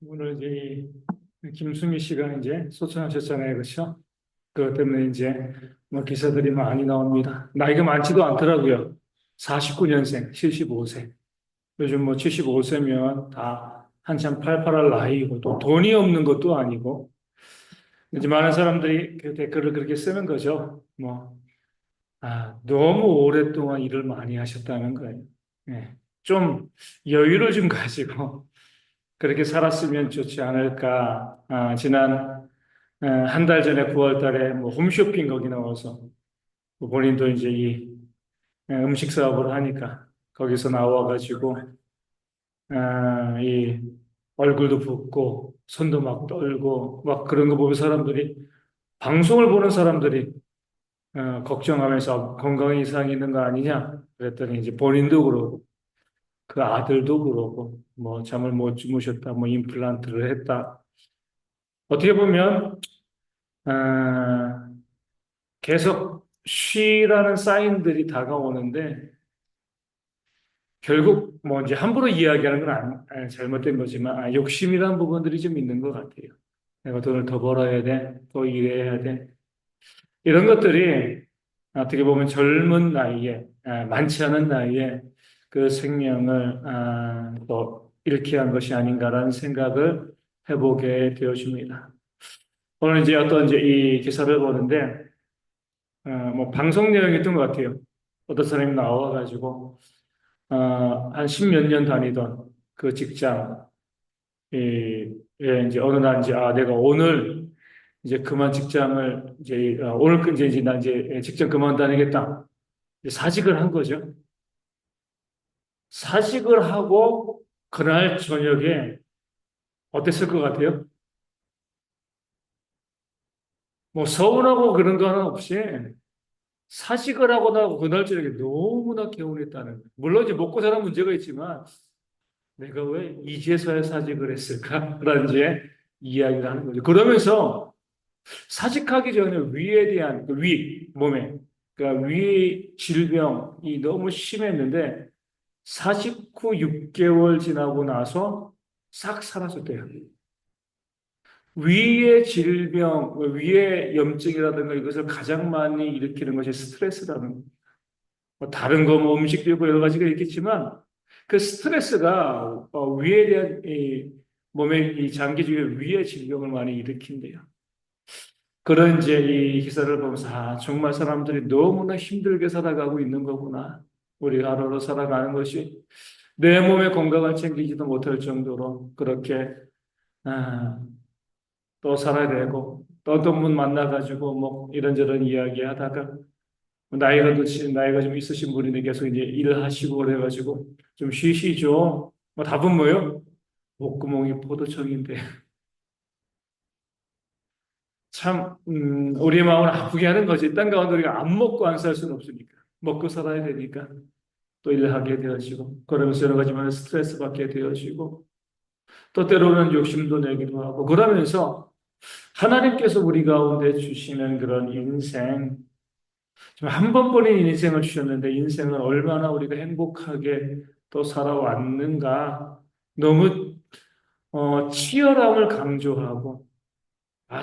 오늘 이제 이 김수미 씨가 이제 소천하셨잖아요, 그렇죠? 그것 때문에 이제 뭐 기사들이 많이 나옵니다. 나이가 많지도 않더라고요. 49년생, 75세. 요즘 뭐 75세면 다 한참 팔팔할 나이고 또 돈이 없는 것도 아니고 이제 많은 사람들이 그 댓글을 그렇게 쓰는 거죠. 뭐, 너무 오랫동안 일을 많이 하셨다는 거예요. 예. 좀 여유를 좀 가지고 그렇게 살았으면 좋지 않을까. 지난 한 달 전에 9월 달에 뭐 홈쇼핑 거기 나와서 뭐 본인도 이제 이 음식 사업을 하니까 거기서 나와가지고 이 얼굴도 붓고 손도 막 떨고 막 그런 거 보면 사람들이 방송을 보는 사람들이 걱정하면서 건강에 이상이 있는 거 아니냐 그랬더니 이제 본인도 그러고 그 아들도 그러고 뭐 잠을 못 주무셨다 뭐 임플란트를 했다 어떻게 보면 아, 계속 쉬라는 사인들이 다가오는데 결국 뭐 이제 함부로 이야기하는 건 잘못된 거지만 욕심이라는 부분들이 좀 있는 것 같아요. 내가 돈을 더 벌어야 돼, 더 일해야 돼. 이런 것들이 어떻게 보면 젊은 나이에 많지 않은 나이에 그 생명을 또 잃게 한 것이 아닌가라는 생각을 해보게 되어집니다. 오늘 이제 어떤 이제 이 기사를 보는데 뭐 방송 내용이었던 것 같아요. 어떤 사람이 나와가지고 한 십몇 년 다니던 그 직장 에 이제 어느 날 이제 내가 오늘 이제 그만 직장을 이제 오늘 이제 나 이제 직장 그만 다니겠다. 이제 사직을 한 거죠. 사직을 하고 그날 저녁에 어땠을 것 같아요? 뭐 서운하고 그런 거 하나 없이 사직을 하고 나고 그날 저녁에 너무나 개운했다는 거예요. 물론 이제 먹고 사는 문제가 있지만 내가 왜 이제서야 사직을 했을까라는 이제 이야기를 하는 거죠. 그러면서 사직하기 전에 위에 대한 그 몸에 그러니까 위 질병이 너무 심했는데 사직 후 6개월 지나고 나서 싹 사라졌대요. 위의 질병, 위의 염증이라든가 이것을 가장 많이 일으키는 것이 스트레스라는 거예요. 뭐 다른 거 뭐 음식도 있고 여러 가지가 있겠지만 그 스트레스가 위에 대한 이 몸의 이 장기 중에 위의 질병을 많이 일으킨대요. 그런 이제 이 기사를 보면서 정말 사람들이 너무나 힘들게 살아가고 있는 거구나. 우리가 하루하루 살아가는 것이 내 몸의 건강을 챙기지도 못할 정도로 그렇게 아, 또 살아야 되고 또 어떤 분 만나가지고 뭐 이런저런 이야기하다가 나이가 좀 있으신 분인데 계속 이제 일을 하시고 그래가지고 좀 쉬시죠. 뭐 답은 뭐요? 목구멍이 포도청인데 참 우리 마음을 아프게 하는 거지. 땅 가운데 우리가 안 먹고 안 살 수는 없으니까 먹고 살아야 되니까 또 일을 하게 되어지고 그러면서 여러 가지 많은 스트레스 받게 되어지고 또 때로는 욕심도 내기도 하고 그러면서 하나님께서 우리 가운데 주시는 그런 인생 한 번뿐인 인생을 주셨는데 인생을 얼마나 우리가 행복하게 또 살아왔는가 너무 치열함을 강조하고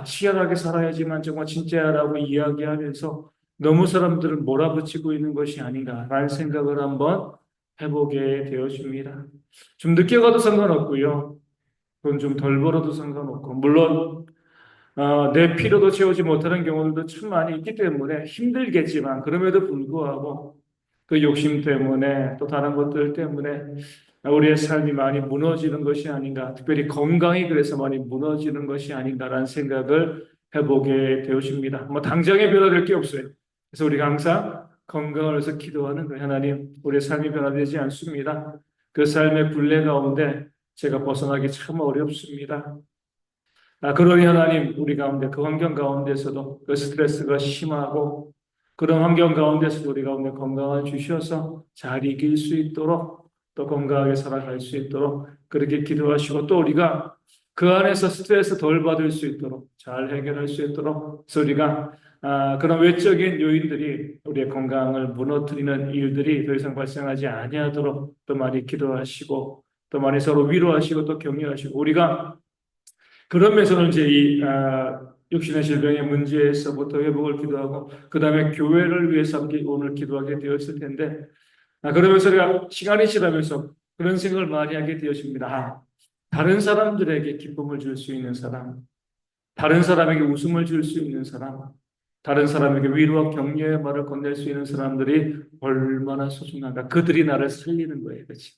치열하게 살아야지만 정말 진짜라고 이야기하면서 너무 사람들을 몰아붙이고 있는 것이 아닌가라는 생각을 한번 해보게 되어집니다. 좀 늦게 가도 상관없고요. 돈 좀 덜 벌어도 상관없고 물론 내 필요도 채우지 못하는 경우들도 참 많이 있기 때문에 힘들겠지만 그럼에도 불구하고 그 욕심 때문에 또 다른 것들 때문에 우리의 삶이 많이 무너지는 것이 아닌가, 특별히 건강이 그래서 많이 무너지는 것이 아닌가라는 생각을 해보게 되어집니다. 뭐 당장에 변화될 게 없어요. 그래서 우리가 항상 건강을 위해서 기도하는 거예요. 하나님, 우리의 삶이 변화되지 않습니다. 그 삶의 굴레 가운데 제가 벗어나기 참 어렵습니다. 그러니 하나님, 우리 가운데 그 환경 가운데서도 그 스트레스가 심하고 그런 환경 가운데서도 우리 가운데 건강을 주셔서 잘 이길 수 있도록 또 건강하게 살아갈 수 있도록 그렇게 기도하시고 또 우리가 그 안에서 스트레스 덜 받을 수 있도록 잘 해결할 수 있도록 그래서 우리가 그런 외적인 요인들이 우리의 건강을 무너뜨리는 일들이 더 이상 발생하지 아니하도록 또 많이 기도하시고 또 많이 서로 위로하시고 또 격려하시고 우리가 그러면서는 이제 이 육신의 질병의 문제에서부터 회복을 기도하고 그 다음에 교회를 위해서 함께 오늘 기도하게 되었을 텐데 그러면서 우리가 시간이 지나면서 그런 생각을 많이 하게 되었습니다. 다른 사람들에게 기쁨을 줄 수 있는 사람, 다른 사람에게 웃음을 줄 수 있는 사람, 다른 사람에게 위로와 격려의 말을 건넬 수 있는 사람들이 얼마나 소중한가. 그들이 나를 살리는 거예요. 그렇지?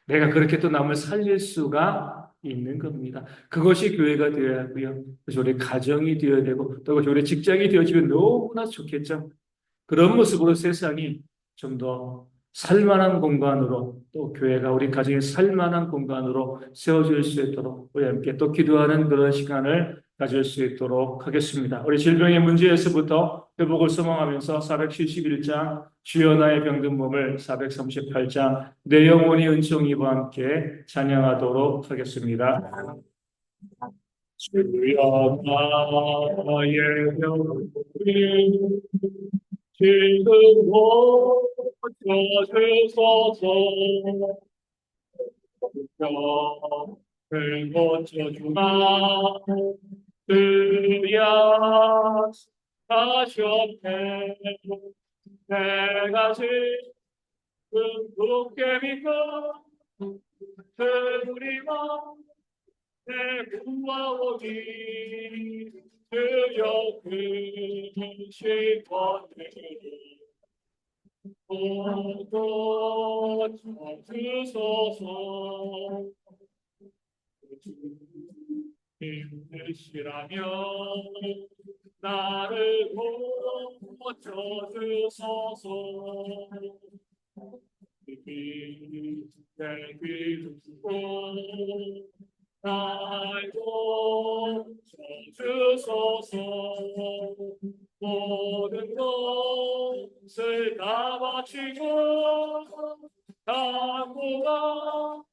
내가 그렇게 또 남을 살릴 수가 있는 겁니다. 그것이 교회가 되어야 하고요. 그래서 우리 가정이 되어야 되고 또 그것이 우리 직장이 되어지면 너무나 좋겠죠. 그런 모습으로 세상이 좀 더 살만한 공간으로 또 교회가 우리 가정의 살만한 공간으로 세워질 수 있도록 우리 함께 또 기도하는 그런 시간을 가질 수 있도록 하겠습니다. 우리 질병의 문제에서부터 회복을 소망하면서 471장 주여 나의 병든 몸을 438장 내 영혼이 은총이와 함께 찬양하도록 하겠습니다. 주여 나의 병든 지금 고쳐주소서 병을 고쳐주마 주야 하셨네 내가 지금 굳게 믿고 주님아 내 구하오니 주여 그신 권능으로 고쳐주소서 힘드시라면 나를 고쳐주소서 내 귀를 듣고 날 고쳐주소서 모든 것을 다 바치고 당고가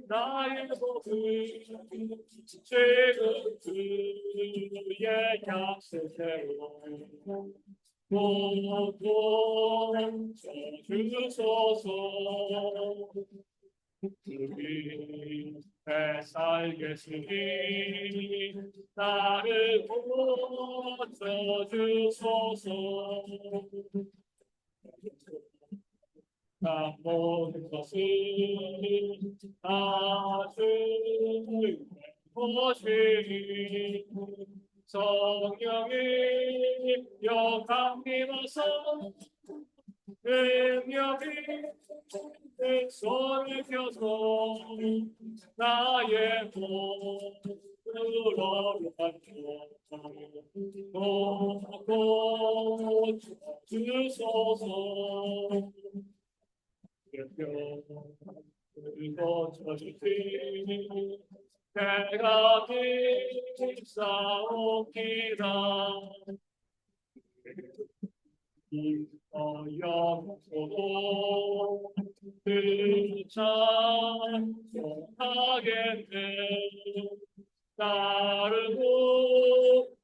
나의 복을 지금 그의 약속대로 고쳐주소서 우리 살겠으니 나를 고쳐주소서 나 모든 것을 다 주의 것이 성령이 역함입어서 능력이 내 손을 펴서 나의 몸으로 고쳐주소서 고쳐주시 내가 믿사옵니다 영소도 그 찬송하겠네 나를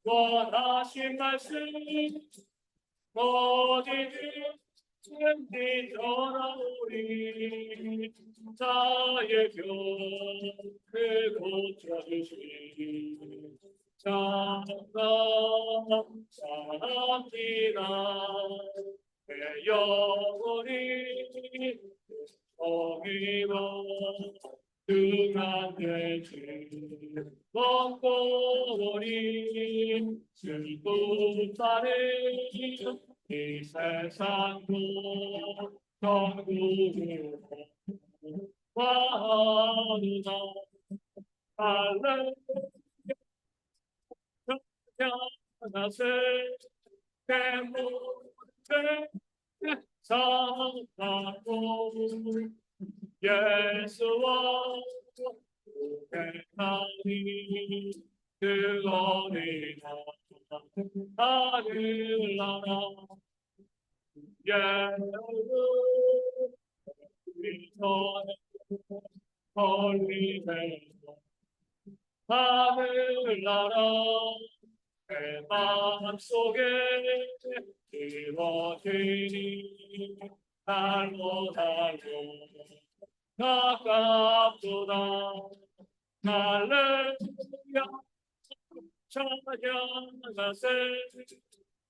원하신 말씀 어디든 전하오리 자의 병을 고쳐주시 감사합니다 내 영혼이 정의와 등한 되지 먹고 오니 슬픔만을 이 세상도 천국으로 와하노라 할렐루야 나세 내 모든 사랑하고 예수와 행하니 그 어디나 하늘나라 예수의 홀리메 하늘나라 내 마음속에 이루어지니 달로 달로 가깝도다. 할렐루야 찬양하세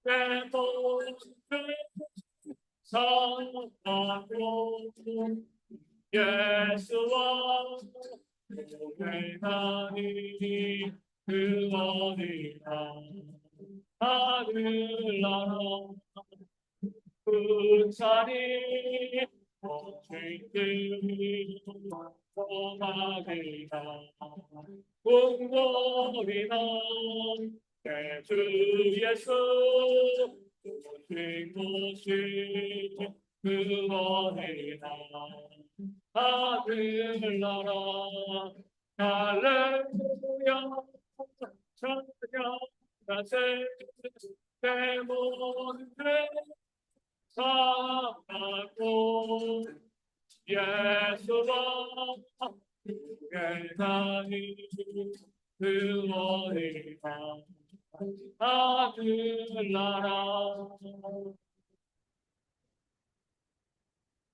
내 모든 사랑하고 예수와 동행하니 그원이라 하늘나라 부산이 주님들이 떠나기가 공고리나 내 주 예수 오신 곳이 그원이라 하늘나라 할렐루야 찬양하세 내 모든 사랑하고 예수와 동행하니 그원이라 하늘나라.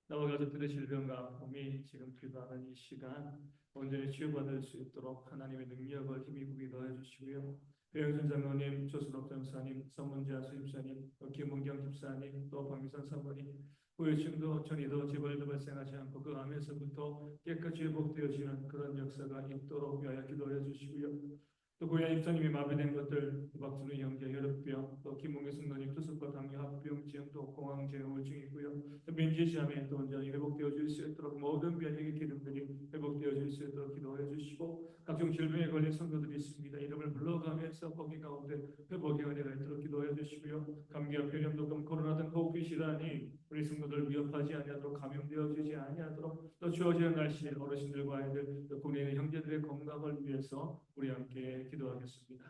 나와 가족들의 질병과 아픔이 지금 기도하는 이 시간 온전히 치유받을 수 있도록 하나님의 능력을 힘입게 더해 주시고요. 배영준 장로님, 조순옥 전사님, 서문자 수집사님, 김문경 집사님, 또 박미선 사모님, 후유증도 전이도 재발도 발생하지 않고 그 암에서부터 깨끗이 회복되어지는 그런 역사가 있도록 위하여 기도해 주시고요. 또 고향 입사님이 마비된 것들, 박준우 형제 혈압병, 또 김홍기 성도님 투석과 당뇨 합병증, 또 공황제 우울증이고요. 또 민지 자매 또 온전히 회복되어질 수 있도록 모든 변형의 기름들이 회복되어질 수 있도록 기도해 주시고 각종 질병에 걸린 성도들이 있습니다. 이름을 불러가면서 거기 가운데 회복의 은혜가 있도록 기도해 주시고요. 감기와 폐렴도 코로나 등 호흡기 질환이 우리 성도들 위협하지 아니하도록 감염되어지지 아니하도록 또 추워지는 날씨에 어르신들과 아이들 또 군인의 형제들의 건강을 위해서 우리 함께 기도하겠습니다.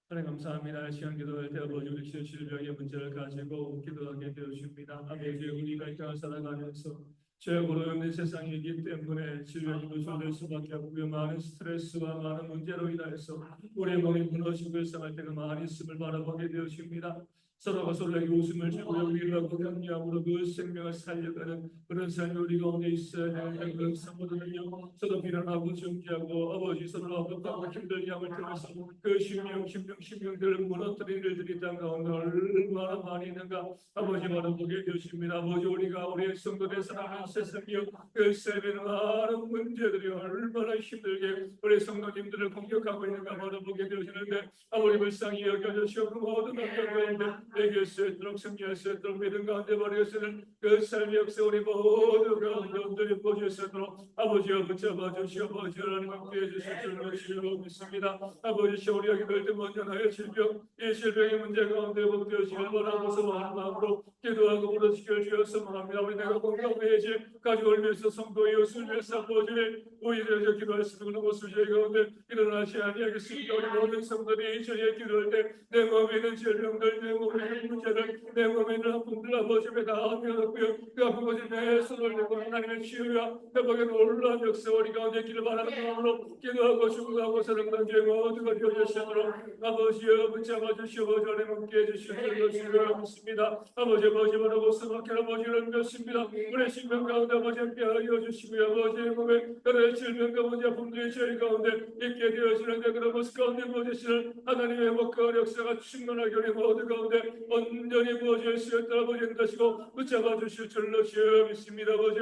하나님 감사합니다. 시간 기도할 때 아버지 우리 질병의 문제를 가지고 기도하게 되어줍니다. 아버지 우리가 이 땅을 살아가면서 죄악으로 없는 세상이기 때문에 질병이 노출될 수밖에 없고요. 많은 스트레스와 많은 문제로 인하여서 우리의 몸이 무너지고 일상할 때가 많이 있음을 바라보게 되어집니다. 서로가 서로에게 웃음을 주고요. 위로하고 격려함으로 그 생명을 살려가는 그런 삶이 우리 가운데 있어야 되는데 그런 성도들은요 서로 비난하고 정죄하고 아버지 서로 압박하고 힘들게 함을 통해서 그 신명들을 무너뜨리는 일들이 땅 가운데 얼마나 많이 있는가 아버지 바라보게 되십니다. 아버지 우리가 우리의 성도들 사랑하는 세상이요 그 삶에는 많은 문제들이 얼마나 힘들게 우리 성도님들을 공격하고 있는가 바라보게 되시는데 아버지 불쌍히 여겨주시고 그 모든 어떤 가운데 내게 수 있도록 승리할 수 있도록 믿음 가운데 버려서는 그 삶의 역사 우리 모두 가운데 온전히 보실 수 있도록 아버지와 붙잡아 주시고 아버지 하나님 함께 해주실 줄로 믿습니다. 아버지 우리에게 별도 먼저나의 질병 이 질병의 문제 가운데 복되어지길 바라고서 마음으로 기도하고 부르시길 주여서 말합니다. 우리 내가 공감해야지 가족을 위해서 성도의 이웃을 위해서 아버지의 오히려 기도할 수 있는 곳을 저희 가운데 일어나지 아니하겠습니다. 우리 모든 성도들이 저희의 기도할 때 내 몸에 있는 질병들 내 몸에 있는 문제들 내 몸에 있는 아픔들 아버지에 다 되었고요. 그 아버지 내 손을 내고 하나님의 치유와 회복의 놀라운 역사 우리 가운데 있기를 바라는 마음으로 기도하고 축복하고 사랑하는 죄 모두가 되어주시도록 아버지여 붙잡아 주시고 저를 함께 해주시는 줄로 믿습니다. 아버지 바라고 수박해 아버지를 믿습니다. 우리 신명 가운데 아버지 함께 하여 주시고요. 아버지의 몸에 그의 질병과 문제 아픔들이 저희 가운데 있게 되어지는데 그런 모습 가운데 부어주시는 하나님의 회복과 역사가 충만하게 우리 모두 가운데 온전히 부어질 수 있도록 아버지 인도하시고 붙잡아 주실 줄로 믿습니다. 아버지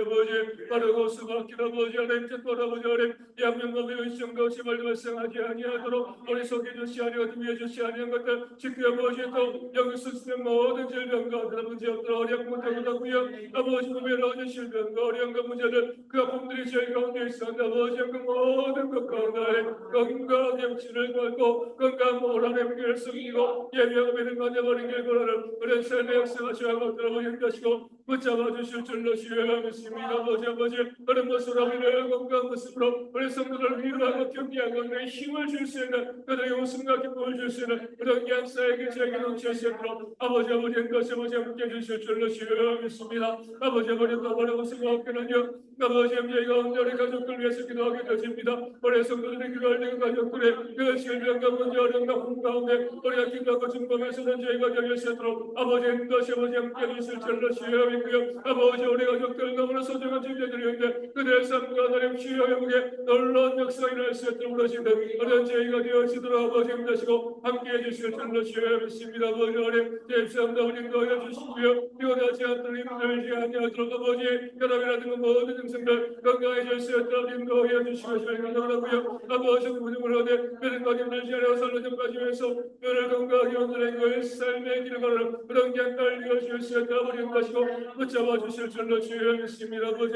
바르고 수박해 아버지 하나님 뜻대로 아버지 하나님 양면범의 의심과 지발도 발생하지 아니하도록 우리 속에 주시 아니하고 위에 주시 아니한 것들 지켜 아버지 또 여기서 쓰는 모든 질병과 그런 문제 없도록 어렵고 못하고요. 아버지 몸에 어려운 질병과 어려운 그 문제들 그 아픔들이 저희 가운데 있었는데 아버지 그 모든 것 가운데 건강하게 영치를 걸고 건강한 모란의 결승이고 예비하고 믿는 건져버린 결과를 그런 삶의 역사가 저하고 들어보게 하시고 붙잡아 주실 줄로 믿습니다. 아버지 그런 모습으로 우리를 건강한 모습으로 우리 성도를 위로하고 격려하고 내 힘을 줄 수 있는 그들의 웃음과 기쁨을 줄 수 있는 그런 양사에게 저에게 넘칠 수 있도록 아버지 인도하시 아버지 함께 해주실 줄로 믿습니다. 아버지 또 바라고 생각하는요 아버지 저희가 우리 가족들 위해서 기도하게 되십니다. 우리 성도들의 기도할 때 가족들의 그 질병과 문제 어려운 아픔 가운데 우리가 기도하고 증거해서는 저희가 되실 수 있도록 아버지 인도하시 아버지 함께 해주실 줄로 버리고요. 아버지 우리 가족들 너무나 소중한 존재들이었는데 그들의 삶과 하나님 주여 영국에 놀라운 역사가 일어날 수 있도록 그러시는 어떤 저희가 되어지도록 아버지 힘내시고 함께해 주실 줄로 주여 믿습니다. 아버지 하나님 제입사함도 우리 도와주시고요. 피곤하지 않도록 힘들지 아니하도록 아버지 혈압이라든가 모든 증상들 건강해질 수 있도록 인도하여 주시고 저희 감사하고요. 아버지 구중을 하되 뼈를 힘들지 않아 살로 좀 빠지면서 뼈를 건강하게 만드는 그 삶의 길을 걸어 그런 갱달 이어주실 수 있도록 아버지 힘내시고 붙잡아 주실 줄로 주여 믿습니다. 아버지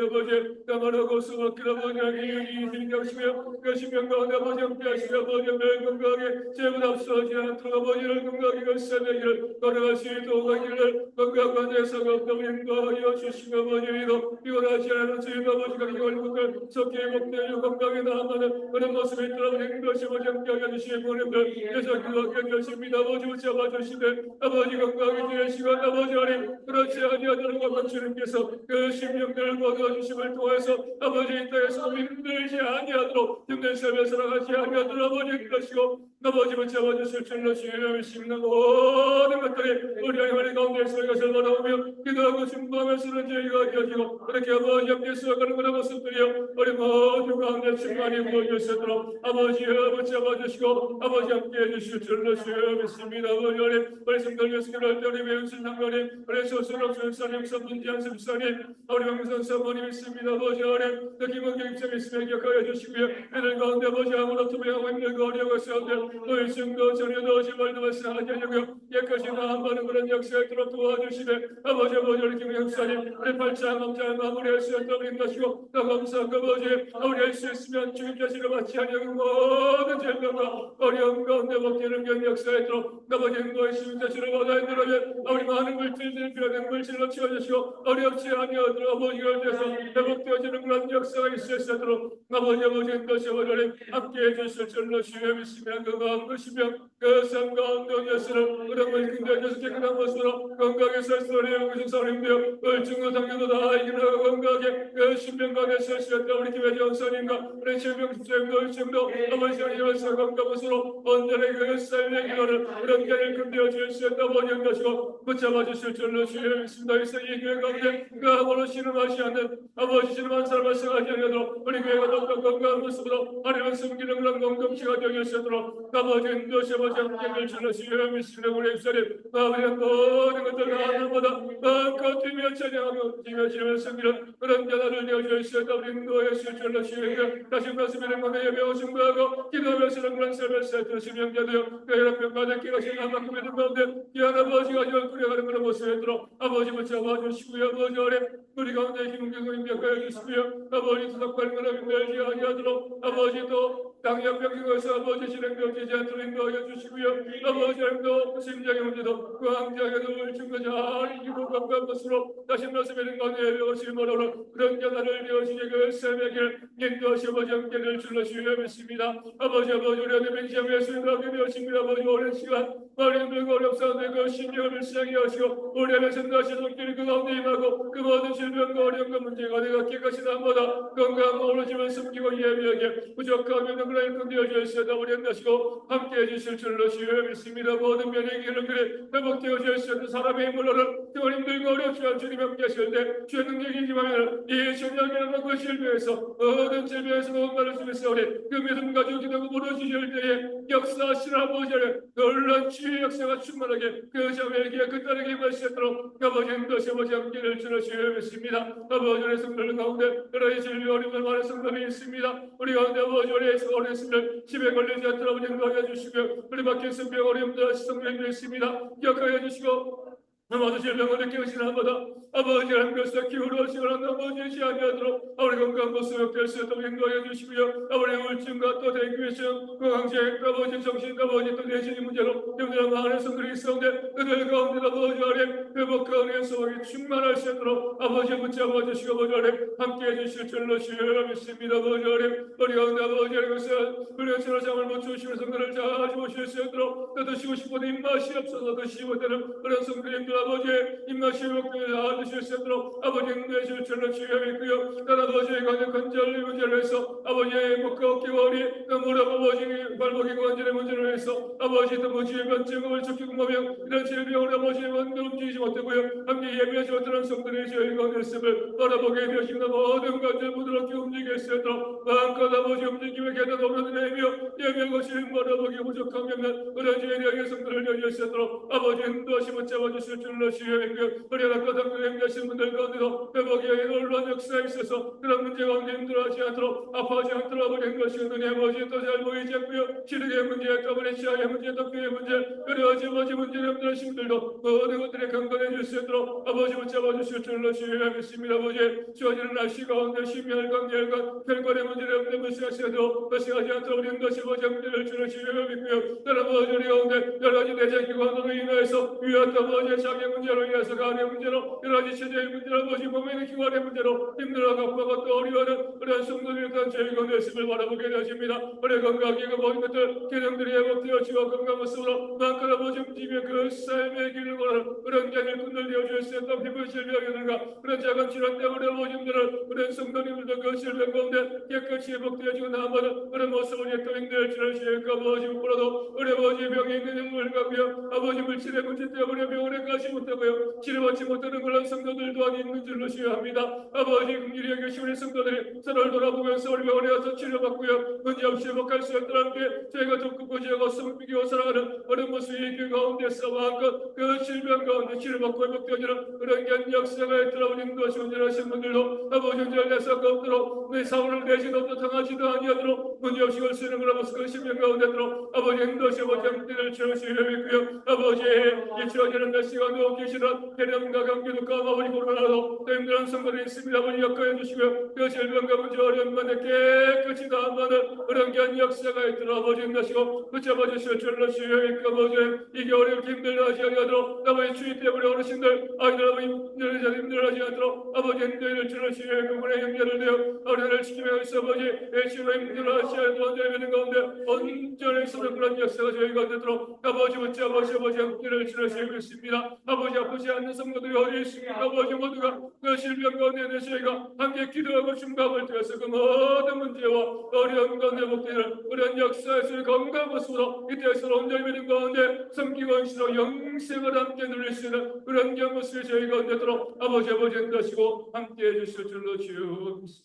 까마르고 수박기로 아버지 이익이 하시며 그 신명 가운데 아버지 함께 하시며 아버지 매 건강하게 제보다 앞서지 않도록 아버지를 건강하게 그 삶의 길을 걸어갈 수 있도록 하기를 건강한 데서가 없다고 인도하여 주시며 아버지도 피곤하지 않은 주인 아버지가 이걸 것들 속히 회복되어 건강에 나아가는 그런 모습이 있도록 인도하시 아버지 함께 하여 주시며 보내들 계속 기도하게 되십니다. 아버지 붙잡아 주시되 아버지 건강하게 되는 시간 아버지 하나님 그렇지 아니하도록 아버지 주님께서 그 심령들을 거두어주심을 통해서 아버지 이 땅에서 힘들지 아니하도록 힘든 삶에 살아가지 아니하도록 아버지 힘드시고 아버지 붙잡아 주실 줄로 주여 믿습니다. 모든 것들이 우리 하나님 가운데서 이것을 바라보며 기도하고 중보하면서는 저희가 되어지고 그렇게 아버지 함께 수고하는 그런 모습들이여 우리 모두 가운데 충만히 부어질 수 있도록 아버지여 붙잡아 주시고 아버지 함께 해주실 줄로 주여 믿습니다. 아버지 하나님 우리 성도님 예수님을 우리 배우신 장로님 우리 소수로 주사님 선분지한 집사님 우리 명선 사모님 있습니다. 아버지 하나님 그 김원경 입장 있으며 기억하여 주시고요. 이들 가운데 아버지 아무나 투명하고 힘들고 어려워서는데 너희 증거 전혀 넣으시 말도 말씀하지 않냐고요. 예까지 나아가는 그런 역사에 들어 도와주시되 아버지 우리 김영사님 우리 발장 감장 마무리할 수 있도록 인도하시고 더 감사하고 아버지 우리 할 수 있으면 주님 자신을 받지 아니하고 모든 질병과 어려움 가운데 먹기는 경 역사에 들어 아버지 너희 주님 자신을 받아 인도하면 우리 많은 물질들이 필요한 물질로 채워주시고 어렵지 아니하도록 아버지가 되어서 회복되어지는 그런 역사가 있을 수 있도록 아버지 인도하시 오늘 함께해 주실 줄로 주여 믿으며 그 마음 그 심령 그 삶 가운데 예수를 그런 것을 긍정해서 깨끗한 모습으로 건강하게 살 수 있는 영구신 사람인데요. 을증도 당뇨도 다 이기는 건강하게 그 신명가게 살 수 있다. 우리 교회 전사님과 우리 질병 집사님도 을증도 아버지 하나님의 건강한 모습으로 온전히 그 삶의 기도를 그런 길을 긍정해 주실 수 있다. 아버지 하시고 붙잡아 주실 줄로 주여 믿습니다. 그래서 이 교회 가운데 그 아무로 신음하지 않는 아버지 신음한 사람 말씀하지 않도록 우리 교회가 더욱더 건강한 모습으로 하나님을 숨기는 그런 공동체가 되게 하시도록 아버지 인도시 아버지 함께 줄로 주여 믿습니다. 우리 입술에 아버지 모든 것들 하나보다 마음껏 뛰며 찬양하며 뛰며 지르며 승리는 그런 자들을 내어주시다. 우리 인도하여 주실 줄로 주여 다시 말씀드리는 것에 예배하고 증거하고 기도하면서는 그런 삶을 살펴 신명자되어 그 여러분 받았기가 하시는 만큼 믿음 가운데 귀한 아버지가 열꾸려가는 그런 모습에 들어 아버지 붙잡아 주시고요. 아버지 아래 우리 가운데 힘경을 임력하여 주시고요. 아버지 수석하는 것을 힘들지 아니하도록 아버지도 당연병기에서 아버지 진행되어지지 않도록 인도하여 주시고요. 아버지 하나님도 심장의 문제도 그 황제에게도 물증거 잘 이기고 건강한 것으로 다시 말씀드리는 가운데 예배하시기 바라로 그런 자들을 되어지게 그 삶의 길 인도하시 아버지 함께를 줄러 주여 믿습니다. 아버지 우리 안에 맹시하며 수행하게 되었습니다. 아버지 오랜 시간 많이 힘들고 어렵사는데 그 신령을 시작해 하시고 우리 안에 전도하신 손길이 그 가운데 임하고 그 모든 질병과 어려움과 문제가 내가 깨끗이 남보다 건강한 마음으로 집을 숨기고 예배하게 부족하면 그런 일꾼 되어주시다. 우리 안다시고 함께해 주실 줄로 주여 믿습니다. 모든 면의 길을 그래 회복되어 주시는 사람의 힘으로는 그 힘들고 어렵지 않은 주님 함께 하실 때 주의 능력이 임하면 이 신령이라는 그 질병에서 모든 질병에서 건강을 주면서 우리 그 믿음 가지고 기도하고 물어주실 때에 역사하시는 아버지를 놀란 주의 역사가 충만하게 그 자매에게 그 딸에게 임하시도록 아버지 힘도시 아버지 함께를 주로 주여 믿습니다. 아버지의 성들 가운데 여러 질병 어려움을 많은 성들이 있습니다. 우리 가운데 아버지 우리의 성들 집에 걸리지 않도록 아버지 인도하여 주시고 우리 밖에 성병 어려움들 성들도 있습니다. 기억하여 주시고 아버지 질병을 느끼시는 한마다 아버지 하나님께서 기울어지는 아버지 아니하도록 우리 건강한 모습을 뵐수 있도록 인도하여 주시고요. 아버지 우울증과 또 대기회증, 건강제, 아버지 정신, 아버지 또 내신의 문제로 힘들어 많은 성들이 있었는데 그들 가운데 아버지 하나님 회복하는 연속이 충만할 수 있도록 아버지 붙잡아 주시고 아버지 하나님 함께해 주실 줄로 주여 믿습니다. 아버지 하나님 우리 가운데 아버지 하나님께서 우리가 저런 잠을 못 주시는 성들을 잘 주실 수 있도록 또 드시고 싶어도 입맛이 없어서 드시고 되는 그런 성들입니다. 아버지의 입맛이 회복되어 주실 수 있도록 아버지 인도하실 줄로 주여 믿고요. 또 아버지의 가족한 전리 문제를 위해서 아버지의 행복과 어깨와 허리 또 무릎 아버지의 발목의 관절의 문제를 위해서 아버지 또 무지의 변증을 적기공하며 이런 질병을 아버지의 원도 움직이지 못하고요. 함께 예배하지 못하는 성들의 죄의 가운데 있음을 바라보게 되시는 모든 것들 부드럽게 움직일 수 있도록 마음껏 아버지 움직임에 계단 오르내며 예배하시는 바라보기 부족하면 그런 죄에 대하여 성들을 열릴 수 있도록 아버지 인도하시면 잡아주실 줄로 주여 믿고요. 우리가 까닭 행하신 분들 가운데도 회복의 놀라운 역사에 있어서 그런 문제 가운데 힘들어하지 않도록 아파하지 않도록 아버지 행하시는 은혜 아버지 또 잘 보이지 않고요. 지르의 문제 또 아버지 치아의 문제 또 뼈의 문제 그래야지 아버지 문제를 힘들으신 분들도 모든 것들에 강건해 줄 수 있도록 아버지 붙잡아 주실 줄로 주여 믿습니다. 아버지 주어지는 날씨 가운데 심혈관 열관 혈관의 문제를 없는 시하셔도 것이하지 않도록 우리 것이 아버지 문제를 주는 주여 믿고요. 다른 아버지 우리 가운데 여러 가지 내적 기관으로 인하여서 위였던 아버지 자기 문제로 인해서 간의 문제로 여러 가지 체제의 문제로 아버지 몸의 기관의 문제로 힘들어하고 아파가 또 어려워하는 그런 성도들이 일단 저희가 냈음을 바라보게 되십니다. 우리 건강하게 그 모든 것들 기능들이 회복되어 지와 건강 모습으로 마음껏 아버지 움직이며 그 삶의 길을 걸어 그런 견을 흔들려 줄 수 있던 피부 질병이든가 그런 작은 질환 때문에 아버지 힘들어 그런 성도님들도 그 질병 가운데 깨끗이 회복되어지고 나아가는 그런 모습을 또 힘들 줄을 시행하고 아버지 물어도 우리 아버지 병에 있는 영을 갖고요. 아버지 물질의 문제 때문에 병원에 가지 못하고요. 치료받지 못하는 그런 성도들 또한 있는 줄로 시행합니다. 아버지 긍휼히 여기시 우리 성도들이 서로를 돌아보면서 우리 병원에 와서 치료받고요. 문제 없이 회복할 수 있도록 함께 저희가 돕고 구제하고 섬기고 살아가는 어려운 모습이 있는 가운데서 마음껏 그 질병 가운데 치료받고 회복되어지는 그런 견 역사가 있더라고 인도하시 운전하신 분들도 아버지 운전을 내서 없도록 내 사고를 내지도 없도 당하지도 아니하도록 문제 없이 올 수 있는 그런 모습 그 심령 가운데 들어 아버지 인도하시 아버지 함께를 주시려 믿고요. 아버지의 이치어지는 몇 시간도 계시는 대련과 감기도 아버지 코로나도 또 힘들은 성도들이 있습니다. 아버지 역사해 주시고요. 그 질병과 문제 어려운 만에 깨끗이 다한다는 그런 견 역사가 있도록 아버지 인도하시고 붙잡아 주실 줄로 주여 믿고 아버지 이게 어렵게 힘들어하지 아니하도록 아버지 주의 때문에 어르신들 아이들 아버지 힘들어하지 않도록 아버지 힘들을 줄로 주여 그분의 형제를 되어 어린이를 지키며 있어 아버지 예수로 힘들어하지 않도록 되는 가운데 온전히 서로 그런 역사가 저희 가운데 들어 아버지 붙잡아시 아버지 함께를 줄로 주여 믿습니다. 아버지 아프지 않는 성도들이 어디 있습니까? 아버지 모두가 그 질병 가운데 저희가 함께 기도하고 중감을 통해서 그 모든 문제와 어려운 가운데 복되는 그런 역사에서 건강 모습으로 이때에서 온전히 믿는 가운데 섬기고 있으로 영생을 함께 누릴 수 있는 그런 모습이 저희 가운데 들어 아버지 인도하시고 함께해 주실 줄로 주옵소서.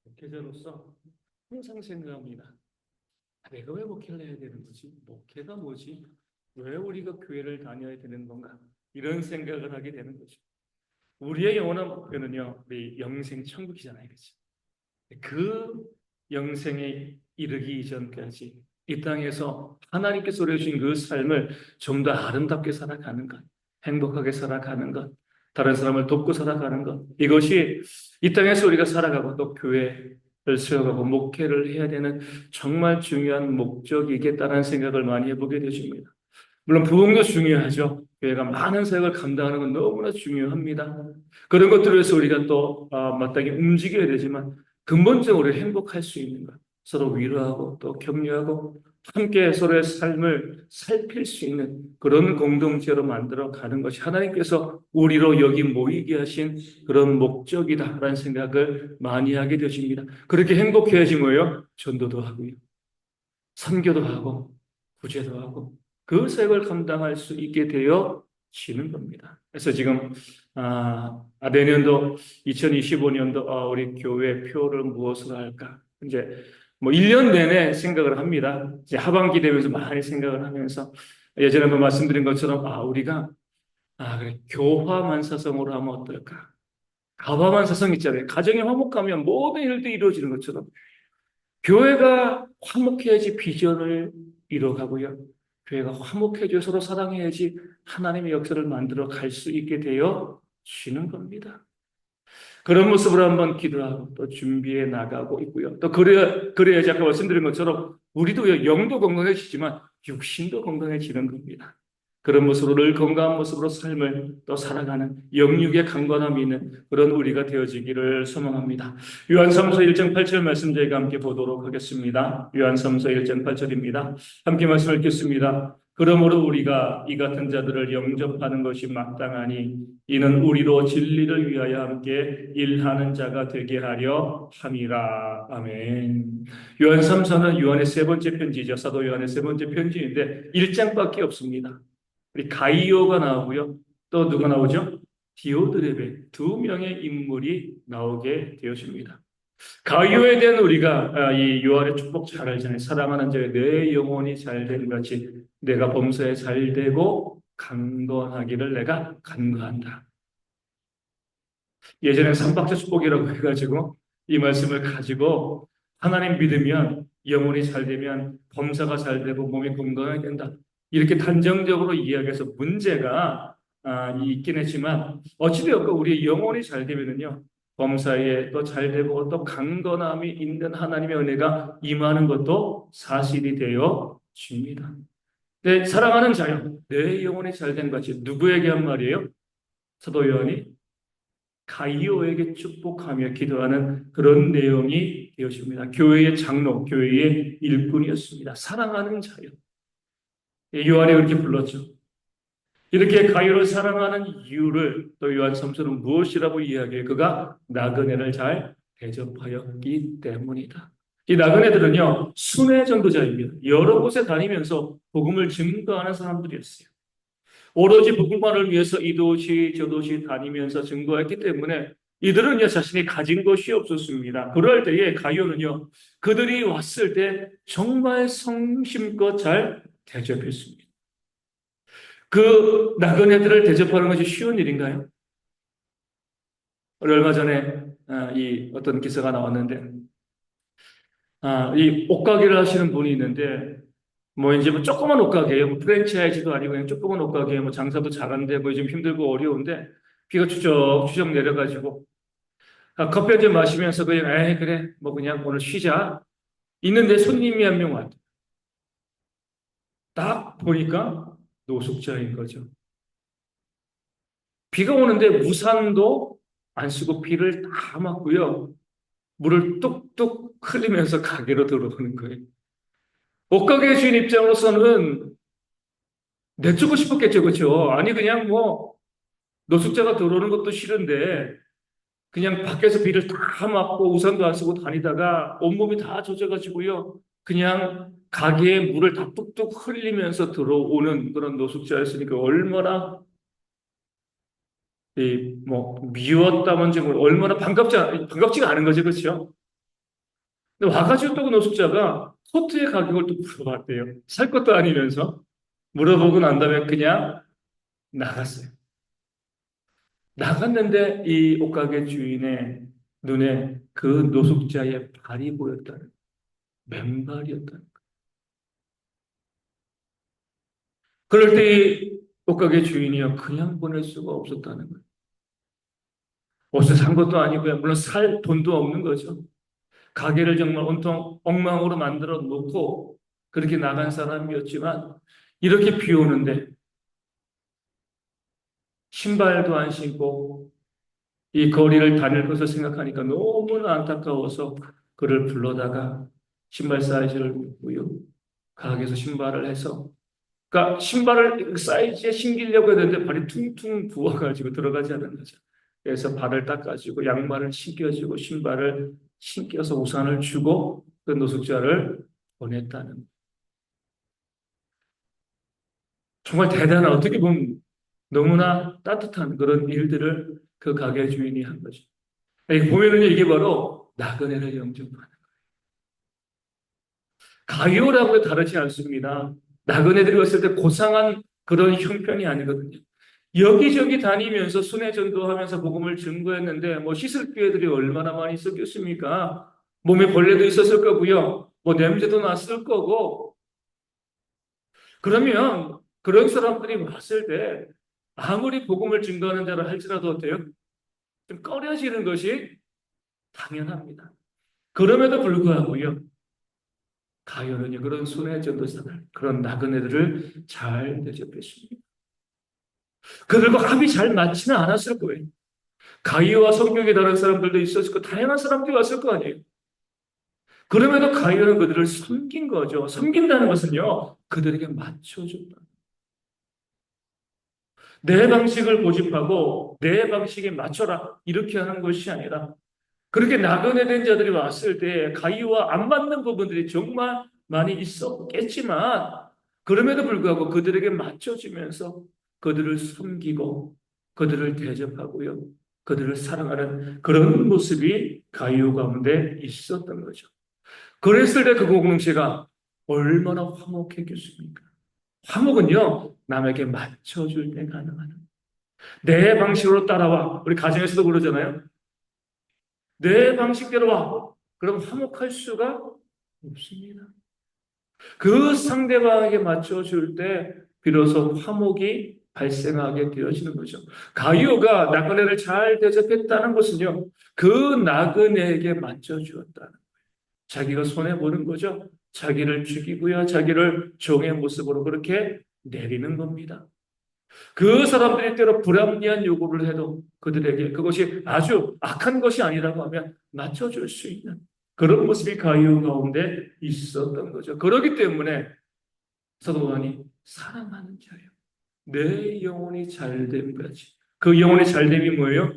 목회자로서 항상 생각합니다. 내가 왜 목회를 해야 되는 거지? 목회가 뭐지? 왜 우리가 교회를 다녀야 되는 건가? 이런 생각을 하게 되는 거죠. 우리의 영원한 목표는요, 우리 영생 천국이잖아요, 그렇죠? 그 영생에 이르기 이전까지 이 땅에서 하나님께서 주신 그 삶을 좀 더 아름답게 살아가는 것, 행복하게 살아가는 것, 다른 사람을 돕고 살아가는 것, 이것이 이 땅에서 우리가 살아가고 또 교회를 세워가고 목회를 해야 되는 정말 중요한 목적이겠다라는 생각을 많이 해보게 되십니다. 물론 부흥도 중요하죠. 교회가 많은 사역을 감당하는 건 너무나 중요합니다. 그런 것들을 위해서 우리가 또 마땅히 움직여야 되지만 근본적으로 행복할 수 있는 것, 서로 위로하고 또 격려하고 함께 서로의 삶을 살필 수 있는 그런 공동체로 만들어 가는 것이 하나님께서 우리로 여기 모이게 하신 그런 목적이다라는 생각을 많이 하게 되십니다. 그렇게 행복해야지 뭐예요? 전도도 하고요. 선교도 하고 구제도 하고 그 사역을 감당할 수 있게 되어지는 겁니다. 그래서 지금 내년도 2025년도 우리 교회 표를 무엇으로 할까? 이제 뭐 1년 내내 생각을 합니다. 이제 하반기 되면서 많이 생각을 하면서 예전에 뭐 말씀드린 것처럼 우리가 그래 교화만사성으로 하면 어떨까? 가화만사성 있잖아요. 가정이 화목하면 모든 일도 이루어지는 것처럼 교회가 화목해야지 비전을 이뤄가고요. 교회가 화목해져 서로 사랑해야지 하나님의 역사를 만들어 갈 수 있게 되어지는 겁니다. 그런 모습으로 한번 기도하고 또 준비해 나가고 있고요. 또 그래야지 아까 말씀드린 것처럼 우리도 영도 건강해지지만 육신도 건강해지는 겁니다. 그런 모습으로 늘 건강한 모습으로 삶을 또 살아가는 영육의 강건함이 있는 그런 우리가 되어지기를 소망합니다. 요한삼서 1장 8절 말씀 저희가 함께 보도록 하겠습니다. 요한삼서 1장 8절입니다. 함께 말씀을 읽겠습니다. 그러므로 우리가 이 같은 자들을 영접하는 것이 마땅하니 이는 우리로 진리를 위하여 함께 일하는 자가 되게 하려 함이라. 아멘. 요한삼서는 요한의 세 번째 편지죠. 사도 요한의 세 번째 편지인데 1장밖에 없습니다. 우리 가이오가 나오고요. 또 누가 나오죠? 디오드레베 두 명의 인물이 나오게 되었습니다. 가이오에 대한 우리가 이 요한의 축복 잘 알잖아요. 사랑하는 자의 내 영혼이 잘 되는 같이 내가 범사에 잘 되고 강건하기를 내가 간구한다. 예전에 삼박자 축복이라고 해가지고 이 말씀을 가지고 하나님 믿으면 영혼이 잘 되면 범사가 잘 되고 몸이 건강하게 된다. 이렇게 단정적으로 이야기해서 문제가 있긴 했지만 어찌되었고 우리 영혼이 잘 되면은요 범사에 또 잘 되고 또 강건함이 있는 하나님의 은혜가 임하는 것도 사실이 되어 집니다. 네, 사랑하는 자여, 내 영혼이 잘 된 같이 누구에게 한 말이에요? 사도 요한이 가이오에게 축복하며 기도하는 그런 내용이 되었습니다. 교회의 장로, 교회의 일꾼이었습니다. 사랑하는 자요. 요한이 그렇게 불렀죠. 이렇게 가이오를 사랑하는 이유를 또 요한 삼서는 무엇이라고 이야기해요? 그가 나그네를 잘 대접하였기 때문이다. 이 나그네들은요, 순회 전도자입니다. 여러 곳에 다니면서 복음을 증거하는 사람들이었어요. 오로지 복음만을 위해서 이 도시 저 도시 다니면서 증거했기 때문에 이들은요 자신이 가진 것이 없었습니다. 그럴 때에 가룟은요 그들이 왔을 때 정말 성심껏 잘 대접했습니다. 그 나그네들을 대접하는 것이 쉬운 일인가요? 얼마 전에 이 어떤 기사가 나왔는데 이 옷가게를 하시는 분이 있는데 뭐 이제 뭐 조그만 옷가게예요. 뭐 프랜차이즈도 아니고 그냥 조그만 옷가게예요. 뭐 장사도 잘하는데 뭐 좀 힘들고 어려운데 비가 추적추적 내려가지고 커피 한 잔 마시면서 그냥 에이 그래 뭐 그냥 오늘 쉬자. 있는데 손님이 한 명 왔다. 딱 보니까 노숙자인 거죠. 비가 오는데 우산도 안 쓰고 비를 다 맞고요. 물을 뚝뚝 흘리면서 가게로 들어오는 거예요. 옷가게 주인 입장으로서는 내쫓고 싶었겠죠, 그렇죠? 아니 그냥 뭐 노숙자가 들어오는 것도 싫은데 그냥 밖에서 비를 다 맞고 우산도 안 쓰고 다니다가 온몸이 다 젖어가지고요. 그냥 가게에 물을 다 뚝뚝 흘리면서 들어오는 그런 노숙자였으니까 얼마나 뭐 미웠다든지 뭐 얼마나 반갑지가 않은 거죠, 그렇죠? 근데 와가지고 또 그 노숙자가 코트의 가격을 또 물어봤대요. 살 것도 아니면서 물어보고 난 다음에 그냥 나갔어요. 나갔는데 이 옷가게 주인의 눈에 그 노숙자의 발이 보였다는, 맨발이었다는 거예요. 그럴 때 이 옷가게 주인이요, 그냥 보낼 수가 없었다는 거예요. 옷을 산 것도 아니고요. 물론 살 돈도 없는 거죠. 가게를 정말 온통 엉망으로 만들어 놓고 그렇게 나간 사람이었지만 이렇게 비 오는데 신발도 안 신고 이 거리를 다닐 것을 생각하니까 너무나 안타까워서 그를 불러다가 신발 사이즈를 묻고요. 가게에서 신발을 해서 그러니까 신발을 그 사이즈에 신기려고 했는데 발이 퉁퉁 부어가지고 들어가지 않는 거죠. 그래서 발을 닦아주고 양말을 신겨주고 신발을 신겨서 우산을 주고 그 노숙자를 보냈다는 정말 대단한 어떻게 보면 너무나 따뜻한 그런 일들을 그 가게 주인이 한 거죠. 보면은 이게 바로 나그네를 영접하는 가요라고 다르지 않습니다. 나그네들이 왔을 때 고상한 그런 형편이 아니거든요. 여기저기 다니면서 순회 전도하면서 복음을 증거했는데 뭐 씻을 기회들이 얼마나 많이 있었겠습니까? 몸에 벌레도 있었을 거고요. 뭐 냄새도 났을 거고. 그러면 그런 사람들이 왔을 때 아무리 복음을 증거하는 자라 할지라도 어때요? 좀 꺼려지는 것이 당연합니다. 그럼에도 불구하고요. 가요는요, 그런 순회 전도사들, 그런 나그네들을 잘 대접했습니다. 그들과 합이 잘 맞지는 않았을 거예요. 가이오와 성격이 다른 사람들도 있었을 거, 다양한 사람들이 왔을 거 아니에요. 그럼에도 가이오는 그들을 섬긴 거죠. 섬긴다는 것은요, 그들에게 맞춰준다. 내 방식을 고집하고 내 방식에 맞춰라. 이렇게 하는 것이 아니라 그렇게 나그네 된 자들이 왔을 때 가이오와 안 맞는 부분들이 정말 많이 있었겠지만 그럼에도 불구하고 그들에게 맞춰주면서 그들을 섬기고 그들을 대접하고요. 그들을 사랑하는 그런 모습이 가이오 가운데 있었던 거죠. 그랬을 때 그 공동체가 얼마나 화목했겠습니까? 화목은요, 남에게 맞춰줄 때 가능한 내 방식으로 따라와. 우리 가정에서도 그러잖아요. 내 방식대로 와. 그럼 화목할 수가 없습니다. 그 상대방에게 맞춰줄 때 비로소 화목이 발생하게 되어지는 거죠. 가이오가 나그네를 잘 대접했다는 것은요, 그 나그네에게 맞춰주었다는 자기가 손해보는 거죠. 자기를 죽이고요, 자기를 종의 모습으로 그렇게 내리는 겁니다. 그 사람들이 때로 불합리한 요구를 해도 그들에게 그것이 아주 악한 것이 아니라고 하면 맞춰줄 수 있는 그런 모습이 가이오 가운데 있었던 거죠. 그렇기 때문에 사도 바울이 사랑하는 자예요. 내 영혼이 잘됨까지. 그 영혼의 잘됨이 뭐예요?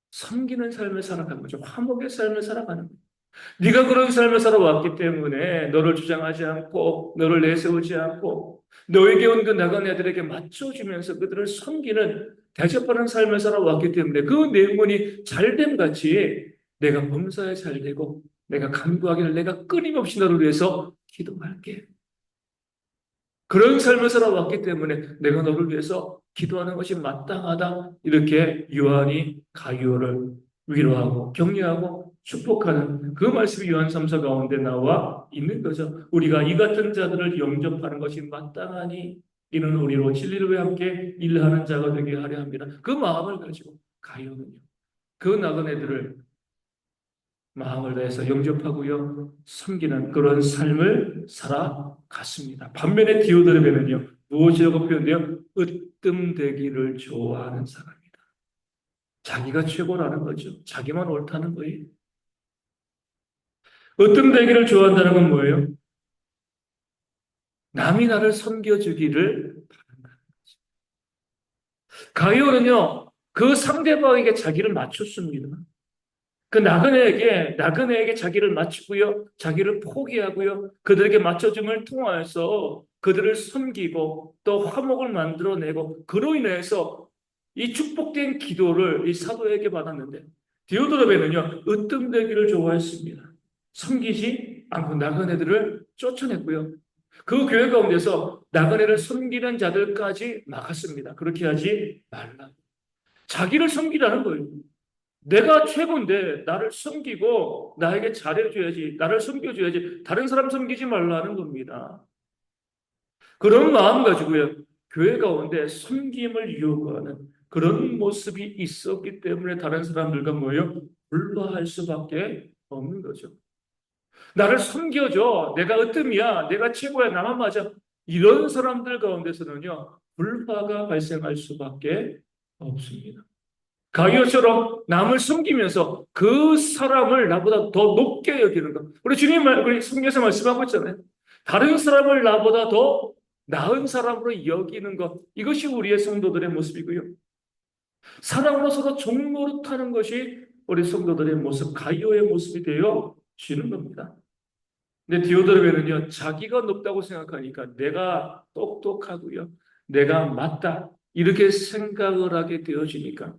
섬기는 삶을 살아가는 거죠. 화목의 삶을 살아가는 거죠. 네가 그런 삶을 살아왔기 때문에 너를 주장하지 않고 너를 내세우지 않고 너에게 온 그 나간 애들에게 맞춰주면서 그들을 섬기는 대접하는 삶을 살아왔기 때문에 그 내용이 잘됨 같이 내가 범사에 잘되고 내가 간구하기를 내가 끊임없이 너를 위해서 기도할게. 그런 삶을 살아왔기 때문에 내가 너를 위해서 기도하는 것이 마땅하다. 이렇게 요한이 가룟을 위로하고 격려하고 축복하는 그 말씀이 요한 3서 가운데 나와 있는 거죠. 우리가 이 같은 자들을 영접하는 것이 마땅하니 이는 우리로 진리를 함께 일하는 자가 되게 하려 합니다. 그 마음을 가지고 가룟은요. 그 나그네들을 마음을 다해서 영접하고요, 섬기는 그런 삶을 살아갔습니다. 반면에 디오드레베는요, 무엇이라고 표현돼요? 으뜸되기를 좋아하는 사람이다. 자기가 최고라는 거죠. 자기만 옳다는 거예요. 으뜸되기를 좋아한다는 건 뭐예요? 남이 나를 섬겨주기를 바란다. 가이오는요, 그 상대방에게 자기를 맞췄습니다. 그 나그네에게 자기를 맞추고요, 자기를 포기하고요, 그들에게 맞춰줌을 통하여서 그들을 섬기고 또 화목을 만들어내고 그로 인해서 이 축복된 기도를 이 사도에게 받았는데 디오드로베는요, 으뜸되기를 좋아했습니다. 섬기지 않고 나그네들을 쫓아냈고요. 그 교회 가운데서 나그네를 섬기는 자들까지 막았습니다. 그렇게 하지 말라. 자기를 섬기라는 거예요. 내가 최고인데 나를 섬기고 나에게 잘해줘야지, 나를 섬겨줘야지, 다른 사람 섬기지 말라는 겁니다. 그런 마음 가지고요, 교회 가운데 섬김을 요구하는 그런 모습이 있었기 때문에 다른 사람들과 모여 불화할 수밖에 없는 거죠. 나를 섬겨줘, 내가 으뜸이야, 내가 최고야, 나만 맞아. 이런 사람들 가운데서는요, 불화가 발생할 수밖에 없습니다. 가이오처럼 남을 섬기면서 그 사람을 나보다 더 높게 여기는 것. 우리 성경에서 말씀하고 있잖아요. 다른 사람을 나보다 더 나은 사람으로 여기는 것. 이것이 우리의 성도들의 모습이고요. 사랑으로 서로 종노릇하는 것이 우리 성도들의 모습, 가이오의 모습이 되어 지는 겁니다. 근데 디오드르베는요, 자기가 높다고 생각하니까 내가 똑똑하고요. 내가 맞다. 이렇게 생각을 하게 되어지니까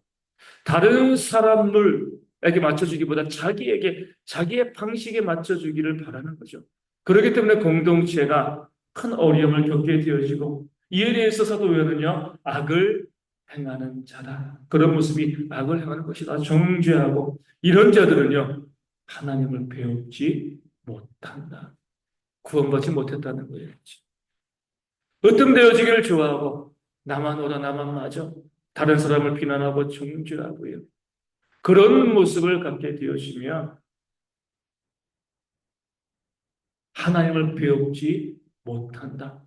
다른 사람을에게 맞춰주기보다 자기의 방식에 맞춰주기를 바라는 거죠. 그렇기 때문에 공동체가 큰 어려움을 겪게 되어지고 이에 대해서 사도요한은요, 악을 행하는 자다. 그런 모습이 악을 행하는 것이다. 정죄하고 이런 자들은요, 하나님을 배우지 못한다. 구원받지 못했다는 거예요. 으뜸되어지기를 좋아하고 나만 오라 나만 맞아. 다른 사람을 비난하고 정죄하고요. 그런 모습을 갖게 되어지면 하나님을 배우지 못한다.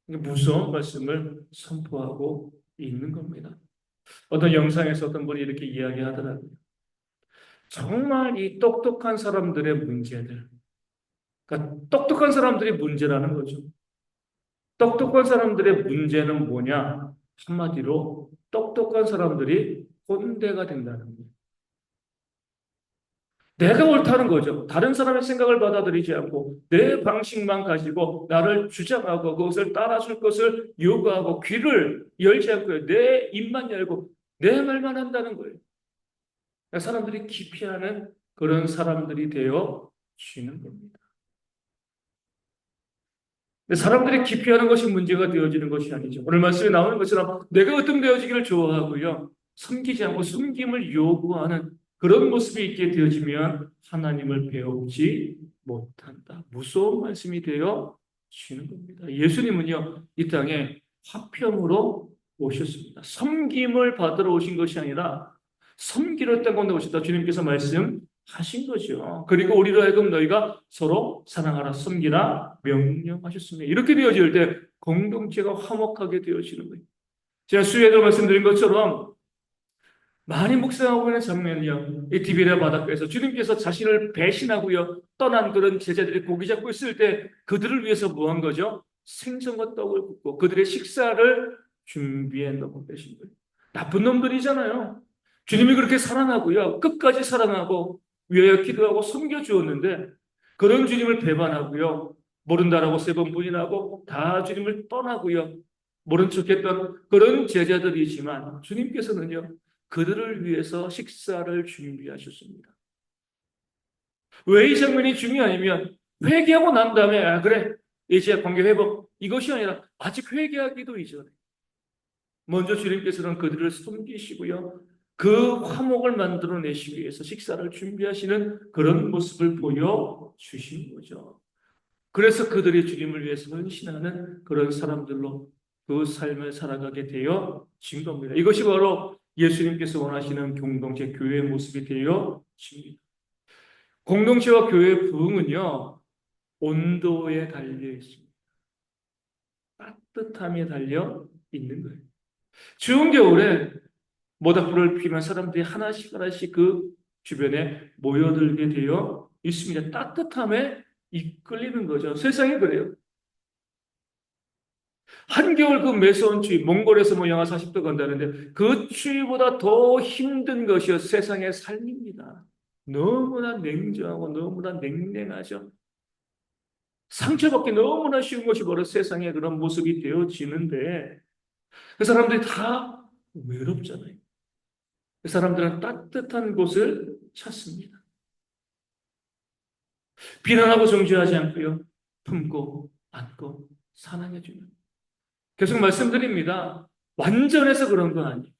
무서운 말씀을 선포하고 있는 겁니다. 어떤 영상에서 어떤 분이 이렇게 이야기하더라고요. 정말 이 똑똑한 사람들의 문제들, 그러니까 똑똑한 사람들이 문제라는 거죠. 똑똑한 사람들의 문제는 뭐냐? 한마디로 똑똑한 사람들이 꼰대가 된다는 거예요. 내가 옳다는 거죠. 다른 사람의 생각을 받아들이지 않고 내 방식만 가지고 나를 주장하고 그것을 따라줄 것을 요구하고 귀를 열지 않고요. 내 입만 열고 내 말만 한다는 거예요. 그러니까 사람들이 기피하는 그런 사람들이 되어 지는 겁니다. 근데 사람들이 기피하는 것이 문제가 되어지는 것이 아니죠. 오늘 말씀에 나오는 것처럼 내가 어떤되어지기를 좋아하고요. 섬기지 않고 섬김을 요구하는 그런 모습이 있게 되어지면 하나님을 배우지 못한다. 무서운 말씀이 되어지는 겁니다. 예수님은요, 이 땅에 화평으로 오셨습니다. 섬김을 받으러 오신 것이 아니라 섬기러 땅 가운데 오셨다. 주님께서 말씀하신 거죠. 그리고 우리로 하여금 너희가 서로 사랑하라, 섬기라 명령하셨습니다. 이렇게 되어질 때 공동체가 화목하게 되어지는 거예요. 제가 수요일에 말씀드린 것처럼 많이 묵상하고 있는 장면이요. 이 디베랴 바닷가에서 주님께서 자신을 배신하고요. 떠난 그런 제자들이 고기 잡고 있을 때 그들을 위해서 뭐 한 거죠? 생선과 떡을 굽고 그들의 식사를 준비해 놓고 계신 거예요. 나쁜 놈들이잖아요. 주님이 그렇게 사랑하고요. 끝까지 사랑하고 위하여 기도하고 섬겨주었는데 그런 주님을 배반하고요. 모른다라고 3번 부인하고 다 주님을 떠나고요. 모른 척했던 그런 제자들이지만 주님께서는요. 그들을 위해서 식사를 준비하셨습니다. 왜 이 장면이 중요하냐면 회개하고 난 다음에 그래 이제 관계 회복 이것이 아니라 아직 회개하기도 이전에 먼저 주님께서는 그들을 섬기시고요. 그 화목을 만들어내시기 위해서 식사를 준비하시는 그런 모습을 보여주신 거죠. 그래서 그들이 주님을 위해서 헌신하는 그런 사람들로 그 삶을 살아가게 되어진 겁니다. 이것이 바로 예수님께서 원하시는 공동체 교회의 모습이 되어집니다. 공동체와 교회의 부흥은요. 온도에 달려 있습니다. 따뜻함에 달려 있는 거예요. 추운 겨울에 모닥불을 피우면 사람들이 하나씩 하나씩 그 주변에 모여들게 되어 있습니다. 따뜻함에 이끌리는 거죠. 세상이 그래요. 한겨울 그 매서운 추위, 몽골에서 뭐 영하 40도 간다는데 그 추위보다 더 힘든 것이 세상의 삶입니다. 너무나 냉정하고 너무나 냉랭하죠. 상처받기 너무나 쉬운 것이 바로 세상의 그런 모습이 되어지는데 그 사람들이 다 외롭잖아요. 그 사람들은 따뜻한 곳을 찾습니다. 비난하고 정죄하지 않고요. 품고 안고 사랑해주는. 계속 말씀드립니다. 완전해서 그런 건 아니에요.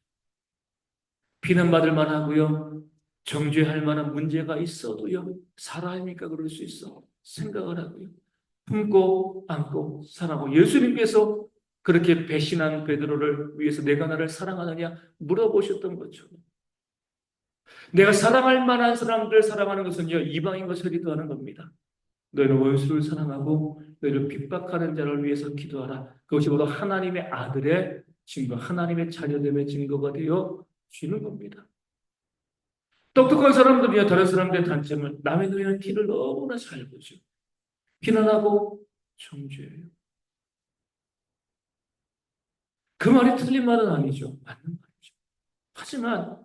비난받을 만하고요. 정죄할 만한 문제가 있어도요. 사람이니까 그럴 수 있어. 생각을 하고요. 품고 안고 사랑하고 예수님께서 그렇게 배신한 베드로를 위해서 내가 나를 사랑하느냐 물어보셨던 것처럼 내가 사랑할 만한 사람들 사랑하는 것은요. 이방인과 서리도 하는 겁니다. 너희는 원수를 사랑하고 너희를 핍박하는 자를 위해서 기도하라. 그것이 바로 하나님의 아들의 증거, 하나님의 자녀됨의 증거가 되어 주는 겁니다. 똑똑한 사람들이야 다른 사람들의 단점을 남의 눈에는 티를 너무나 잘 보죠. 비난하고 정죄해요. 그 말이 틀린 말은 아니죠. 맞는 말이죠. 하지만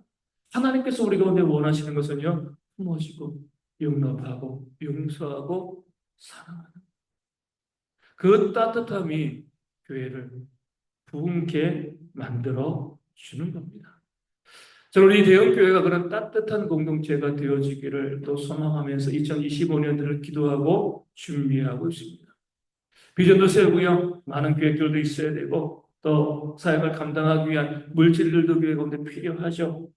하나님께서 우리 가운데 원하시는 것은요. 품어주고 용납하고 용서하고 사랑하는 그 따뜻함이 교회를 부흥케 만들어 주는 겁니다. 저는 우리 대형교회가 그런 따뜻한 공동체가 되어지기를 또 소망하면서 2025년들을 기도하고 준비하고 있습니다. 비전도 세우고요. 많은 계획들도 있어야 되고 또 사역을 감당하기 위한 물질들도 교회 가운데 필요하죠.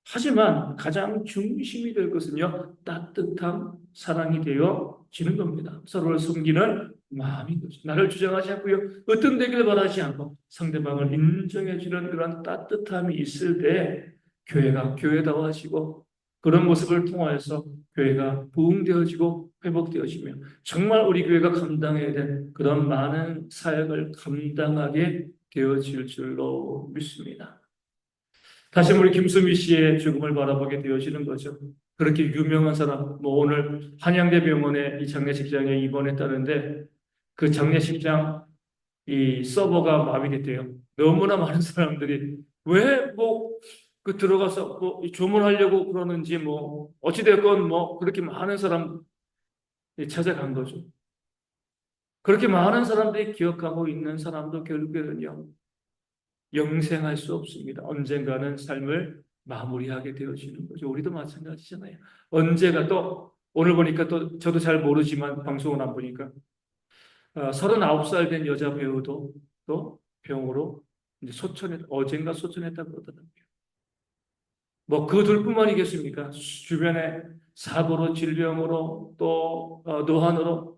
하지만 가장 중심이 될 것은요. 따뜻한 사랑이 되어지는 겁니다. 서로를 섬기는 마음인 거죠. 나를 주장하지 않고요. 어떤 되기를 바라지 않고 상대방을 인정해주는 그런 따뜻함이 있을 때 교회가 교회다워지고 그런 모습을 통하여서 교회가 부흥되어지고 회복되어지며 정말 우리 교회가 감당해야 될 그런 많은 사역을 감당하게 되어질 줄로 믿습니다. 다시 우리 김수미 씨의 죽음을 바라보게 되어지는 거죠. 그렇게 유명한 사람, 뭐 오늘 한양대 병원에 이 장례식장에 입원했다는데 그 장례식장 이 서버가 마비됐대요. 너무나 많은 사람들이 왜 뭐 그 들어가서 뭐 조문하려고 그러는지 뭐 어찌됐건 뭐 그렇게 많은 사람 찾아간 거죠. 그렇게 많은 사람들이 기억하고 있는 사람도 결국에는요, 영생할 수 없습니다. 언젠가는 삶을 마무리하게 되어지는 거죠. 우리도 마찬가지잖아요. 언제가 또, 오늘 보니까 또, 저도 잘 모르지만, 방송을 안 보니까, 39살 된 여자 배우도 또 병으로 이제 어젠가 소천했다고 그러더라고요. 뭐 그 둘뿐만이겠습니까? 주변에 사고로, 질병으로, 또 노환으로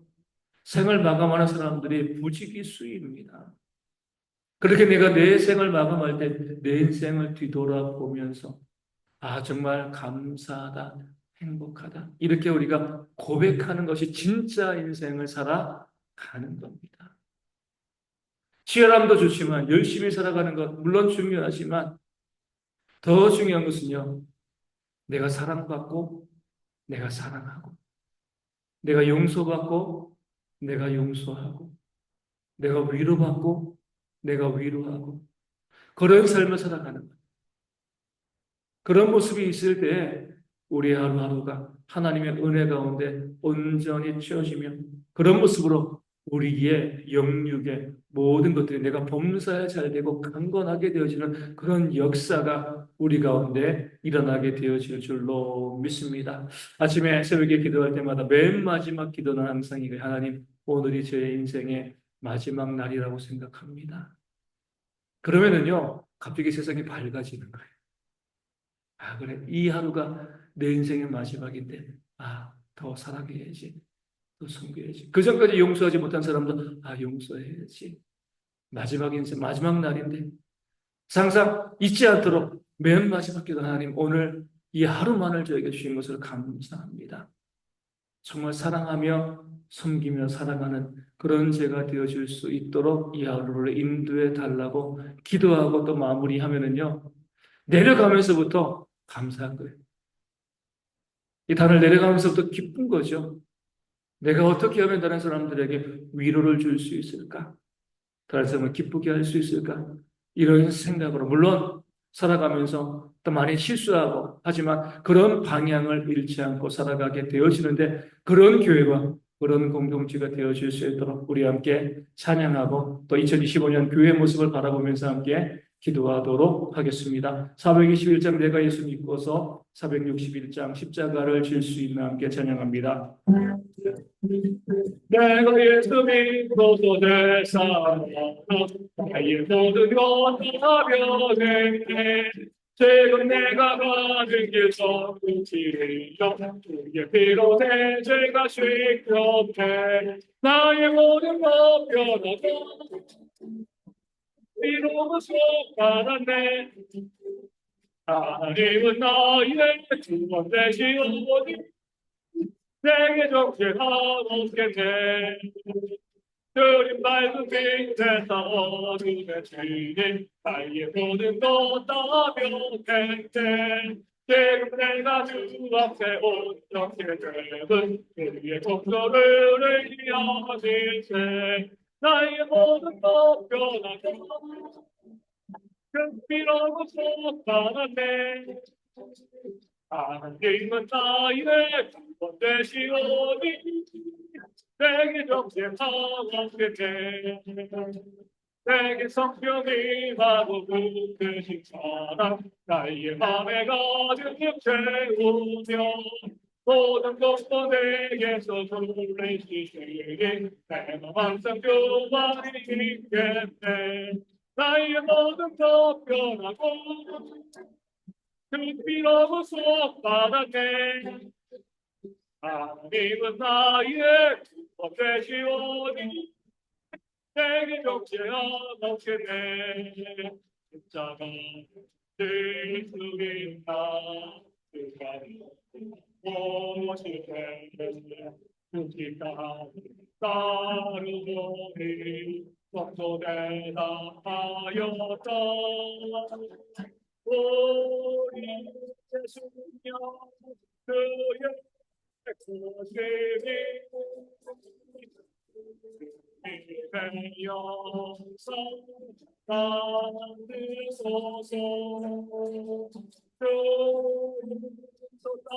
생을 마감하는 사람들이 부지기수입니다. 그렇게 내가 내 생을 마감할 때 내 인생을 뒤돌아보면서 아, 정말 감사하다, 행복하다. 이렇게 우리가 고백하는 것이 진짜 인생을 살아가는 겁니다. 치열함도 좋지만 열심히 살아가는 것 물론 중요하지만 더 중요한 것은요. 내가 사랑받고 내가 사랑하고 내가 용서받고 내가 용서하고 내가 위로받고 내가 위로하고 그런 삶을 살아가는 것. 그런 모습이 있을 때 우리 하루하루가 하나님의 은혜 가운데 온전히 채워지며 그런 모습으로 우리의 영육의 모든 것들이 내가 범사에 잘 되고 강건하게 되어지는 그런 역사가 우리 가운데 일어나게 되어질 줄로 믿습니다. 아침에 새벽에 기도할 때마다 맨 마지막 기도는 항상 이거예요. 하나님, 오늘이 제 인생의 마지막 날이라고 생각합니다. 그러면은요, 갑자기 세상이 밝아지는 거예요. 아, 그래. 이 하루가 내 인생의 마지막인데, 아, 더 사랑해야지. 더 섬겨야지. 그 전까지 용서하지 못한 사람도, 아, 용서해야지. 마지막 인생, 마지막 날인데, 항상 잊지 않도록 맨 마지막 기도 하나님, 오늘 이 하루만을 저에게 주신 것을 감사합니다. 정말 사랑하며 섬기며 살아가는 그런 제가 되어줄 수 있도록 이 하루를 인도해 달라고 기도하고 또 마무리하면은요, 내려가면서부터 감사한 거예요. 이 단을 내려가면서부터 기쁜 거죠. 내가 어떻게 하면 다른 사람들에게 위로를 줄 수 있을까? 다른 사람을 기쁘게 할 수 있을까? 이런 생각으로 물론 살아가면서 또 많이 실수하고 하지만 그런 방향을 잃지 않고 살아가게 되어지는데 그런 교회와 그런 공동체가 되어질 수 있도록 우리 함께 찬양하고 또 2025년 교회 모습을 바라보면서 함께 기도하도록 하겠습니다. 421장 내가 예수 믿고서 461장 십자가를 질 수 있는 함께 찬양합니다. 내가 예수 믿고서 내 사랑 나의 모든 것 가벼운데 지금 내가 가는 길 전부지리여 주의 피로 내 죄가 씻겼네 나의 모든 것 변하고 비로소 받았네 하나님은 나의 구원 되시오니 내게 정죄하옵겠네 주님 밝은 빛에서 어둠의 주님 나의 모든 것 다 변했네 지금 내가 주 앞에 온전히 되는 그의 공로를 의미하실세 나의 모든 것 변하고 그 피로 속받았네 하나님은 나의 구원 되시오니 내게 정죄하옵겠네 내게 성령이 하고 부으신 사랑 나의 맘에 가득 채우며 모든 것도 내게서 돌리시니 내 맘 항상 교만이 있겠네 나의 모든 것 변하고 그 피로 속받았네 하나님은 나의 구원 되시오니 내게 정죄하옵겠네 십자가 늘 죽인다 그가 오시네 묵직한 따르고니 성소되다 하였다. 우리 예수여 그의 고생이 이의 영성 받으소서. 그리스도 그가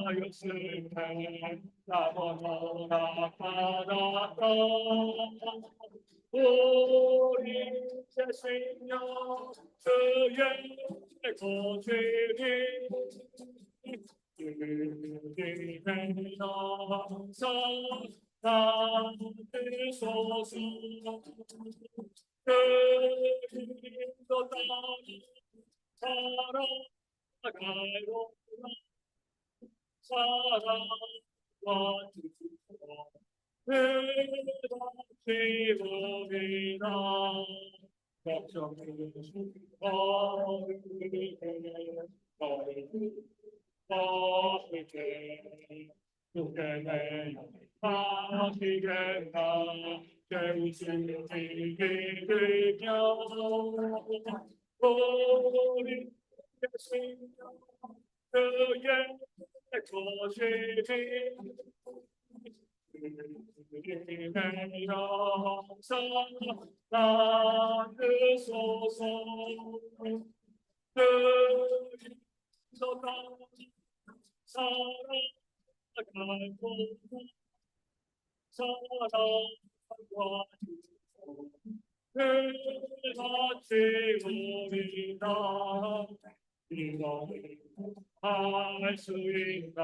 하였을 때 나보다 받았다. 우리 자신여 그의 고생이 그의 영성 받으소서. 그리스도 살아가요 사랑과 지금이나 걱정이 하시겠다. 죄우신 이기며 우리 예수여 그의 고생이 영성 받으소서. 그리스도 살아가고 사랑과 그같이 우리가 이것을 할 수 있다.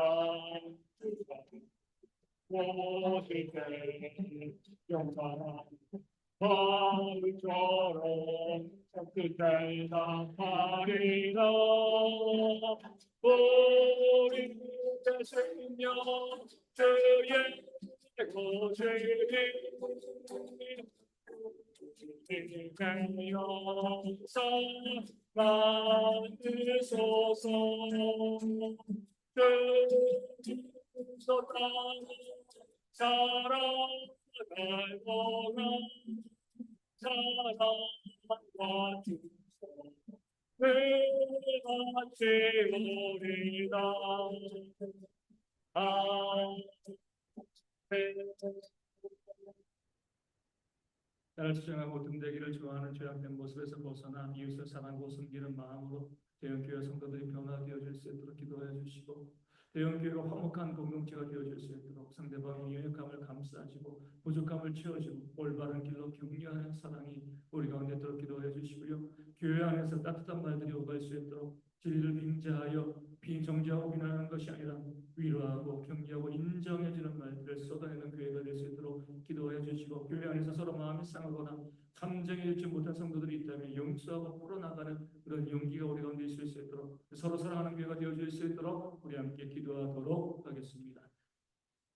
오실 때 영원한 마음처럼 그때 나타리라. 우리 자신여 주의 고생이 영성 받으소서. 그리스도 살아가고나 사랑과 그같이 우리가 나를 주장하고 등대기를 좋아하는 죄악된 모습에서 벗어나 이웃을 사랑하고 섬기는 마음으로 대형교회 성도들이 변화되어질 수 있도록 기도해 주시고, 대형교회가 화목한 공동체가 되어질 수 있도록 상대방의 유익함을 감싸주고 부족함을 채워주고 올바른 길로 격려하는 사랑이 우리 가운데 있도록 기도해 주시고요. 교회 안에서 따뜻한 말들이 오갈 수 있도록 진리를 빙자하여 비정죄하고 비난하는 것이 아니라 위로하고 격려하고 인정해주는 말들을 쏟아내는 교회가 될 수 있도록 기도해 주시고, 교회 안에서 서로 마음이 상하거나 감정이 잃지 못한 성도들이 있다면 용서하고 풀어나가는 그런 용기가 우리 가운데 있을 수 있도록, 서로 사랑하는 교회가 되어줄 수 있도록 우리 함께 기도하도록 하겠습니다.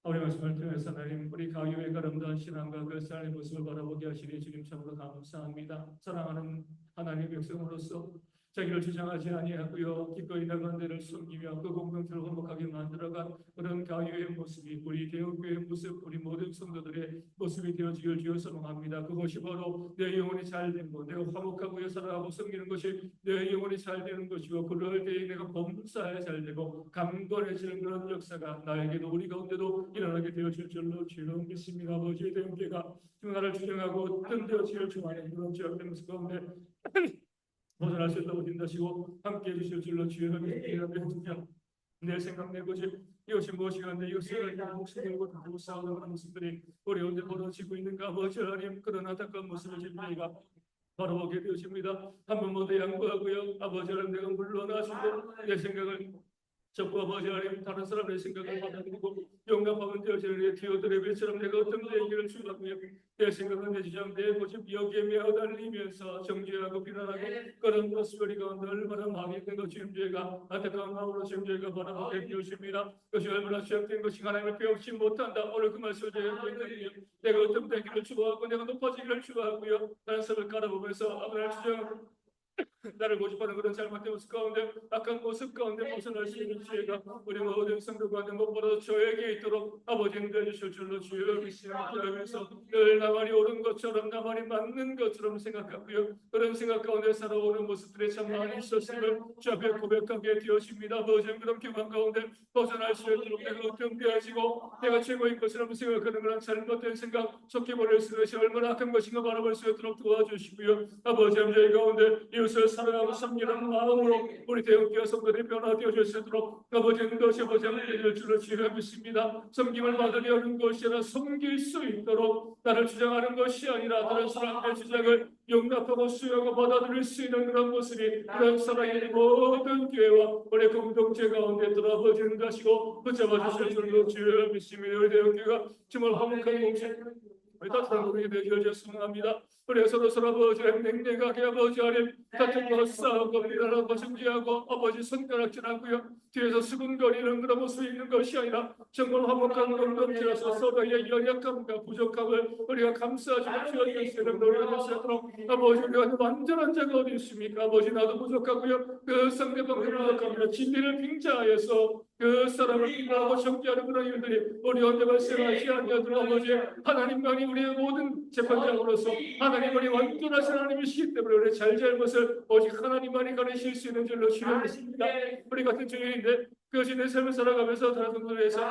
우리 말씀을 통해서 하나님, 우리 가교의 아름다운 신앙과 그 삶의 모습을 바라보게 하시니 주님 참으로 감사합니다. 사랑하는 하나님의 백성으로서 자기를 주장하지 아니하고요 기꺼이 나간 데를 숨기며 그 공동체를 화목하게 만들어간 그런 가교의 모습이 우리 대형교회의 모습, 우리 모든 성도들의 모습이 되어지길 주여 소망합니다. 그것이 바로 내 영혼이 잘된 것, 내가 화목하고 살아가고 섬기는 것이 내 영혼이 잘되는 것이고, 그럴 때에 내가 범사에 잘되고 강건해지는 그런 역사가 나에게도 우리 가운데도 일어나게 되어질 줄로 주여 믿습니다. 아버지의 대형교회가 나를 주장하고 뜸되어지길 좋아하는 그런 죄악된 모습 가운데 벗어날 수 있도록 인도하시고 함께해 주실 줄로 주여 믿습니다. 내 생각 내 고집 이것이 무엇이가 한데 이것을 목숨 걸고 다투고 싸우는 그런 모습들이 우리 가운데 벌어지고 있는가. 아버지 하나님, 그런 안타까운 모습을 저희가 바라보게 되어집니다. 한 번 모두 양보하고요. 아버지 하나님, 내가 물러나시고 내 생각을 적과 아버지 하나님 다른 사람의 생각을 받아들이고 용납하면 되어지는 디오들의 배처럼 내가 어떤 얘기를 주라고요. 내 생각은 내 주장 내 고집 여기에 매어달리면서 정죄하고 비난하고 그런 모습을 가운데 얼마나 마음이 있는 것 주님죄가 안타까운 마음으로 주님죄가 바라보게 되었습니다. 그것이 얼마나 취약된 것이 하나님을 배우지 못한다. 오늘 그 말씀을 제가 있거든요. 내가 어떤 되기를 추구하고 내가 높아지기를 추구하고요. 다른 사람을 깔아보면서 아버지를 주장하고 나를 고집하는 그런 잘못된 모습 가운데 악한 모습 가운데 벗어날 수 있는 지혜가 우리 모든 성도 가운데 무엇보다 저에게 있도록 아버지는 되주실 줄로 주여 믿습니다. 그러면서 늘 나만이 옳은 것처럼 나만이 맞는 것처럼 생각하고요. 그런 생각 가운데 살아오는 모습들이 참 많이 있었음을 주 앞에 고백하게 되었습니다. 아버지 그런 기관 가운데 벗어날 수 있도록 내가 어떻게하시고 내가 최고인 것이라고 생각하는 그런 잘못된 생각 속히 버릴 수 있는 것이 얼마나 악한 것인가 바라볼 수 있도록 도와주시고요. 아버지 저희 가운데 이웃을 사랑하고 섬기는 마음으로 우리 대형교회 성도들이 변화되어 줄 수 있도록 아버지는 것이 아버지 함께 될 줄을 주여 믿습니다. 섬김을 받으려는 것이 아니라 섬길 수 있도록 나를 주장하는 것이 아니라 다른 사람의 주장을 용납하고 수용하고 받아들일 수 있는 그런 모습이 그런 사랑의 모든 교회와 우리 공동체 가운데 들어버지는 것이고 붙잡아 주실 줄로 주여 믿습니다. 우리 대형교회가 정말 화목한 공동 우리 따뜻한 고백이 되기를 소망합니다. 우리 서로 아버지 냉랭하게 아버지 하나님 같은 거 싸우고 비난하고 정죄하고 아버지 손가락질하고요. 뒤에서 수군거리는 그런 모습이 있는 것이 아니라 정말 화목한 공동체라서 서로의 연약함과 부족함을 우리가 감싸주고 주어질 수 있는 노래가 될 수 있도록 아버지 우리가 완전한 자가 어디 있습니까? 아버지 나도 부족하고요. 그 상대방을 부족합니다. 진리를 빙자하여서 그 사람을 비난하고 정죄하는 그런 일들이 우리 언제 발생하지 않냐도록 아버지 하나님만이 우리의 모든 재판장으로서 하나님만이 완전하신 하나님이시기 때문에 우리의 잘잘못을 오직 하나님만이 가르칠 수 있는 줄로 주여 믿습니다. 우리 같은 주인인데 그것이 내 삶을 살아가면서 다른 분들에서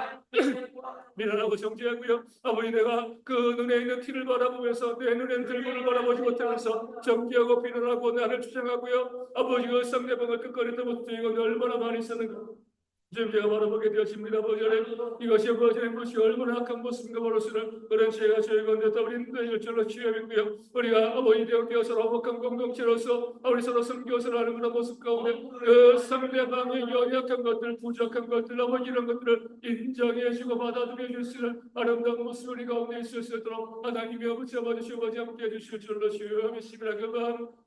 미련하고 정죄하고요. 아버지 내가 그 눈에 있는 티를 바라보면서 내 눈에는 들고를 바라보지 못하면서 정죄하고 비난하고 나를 주장하고요. 아버지 그 상대방을 끝거리도 못하고 얼마나 많이 있었는가. 지금 제가 바라보게 되었습니다. 아버지 이것이 아버지의 것이 얼마나 악한 모습인가 바로서는 그런 죄가 저희 가운데 떠버린 일절로 취업이고요. 우리가 아버지 되어서 화목한 공동체로서 우리 서로 섬겨서 하는 그런 모습 가운데 그 상대방의 연약한 것들 부족한 것들 아버지 이런 것들을 인정해 주고 받아들여 줄 수 있는 아름다운 모습 우리 가운데 있을 수 있도록 하나님이 아버지 아버지 함께 해주실 줄로 주여 믿습니다.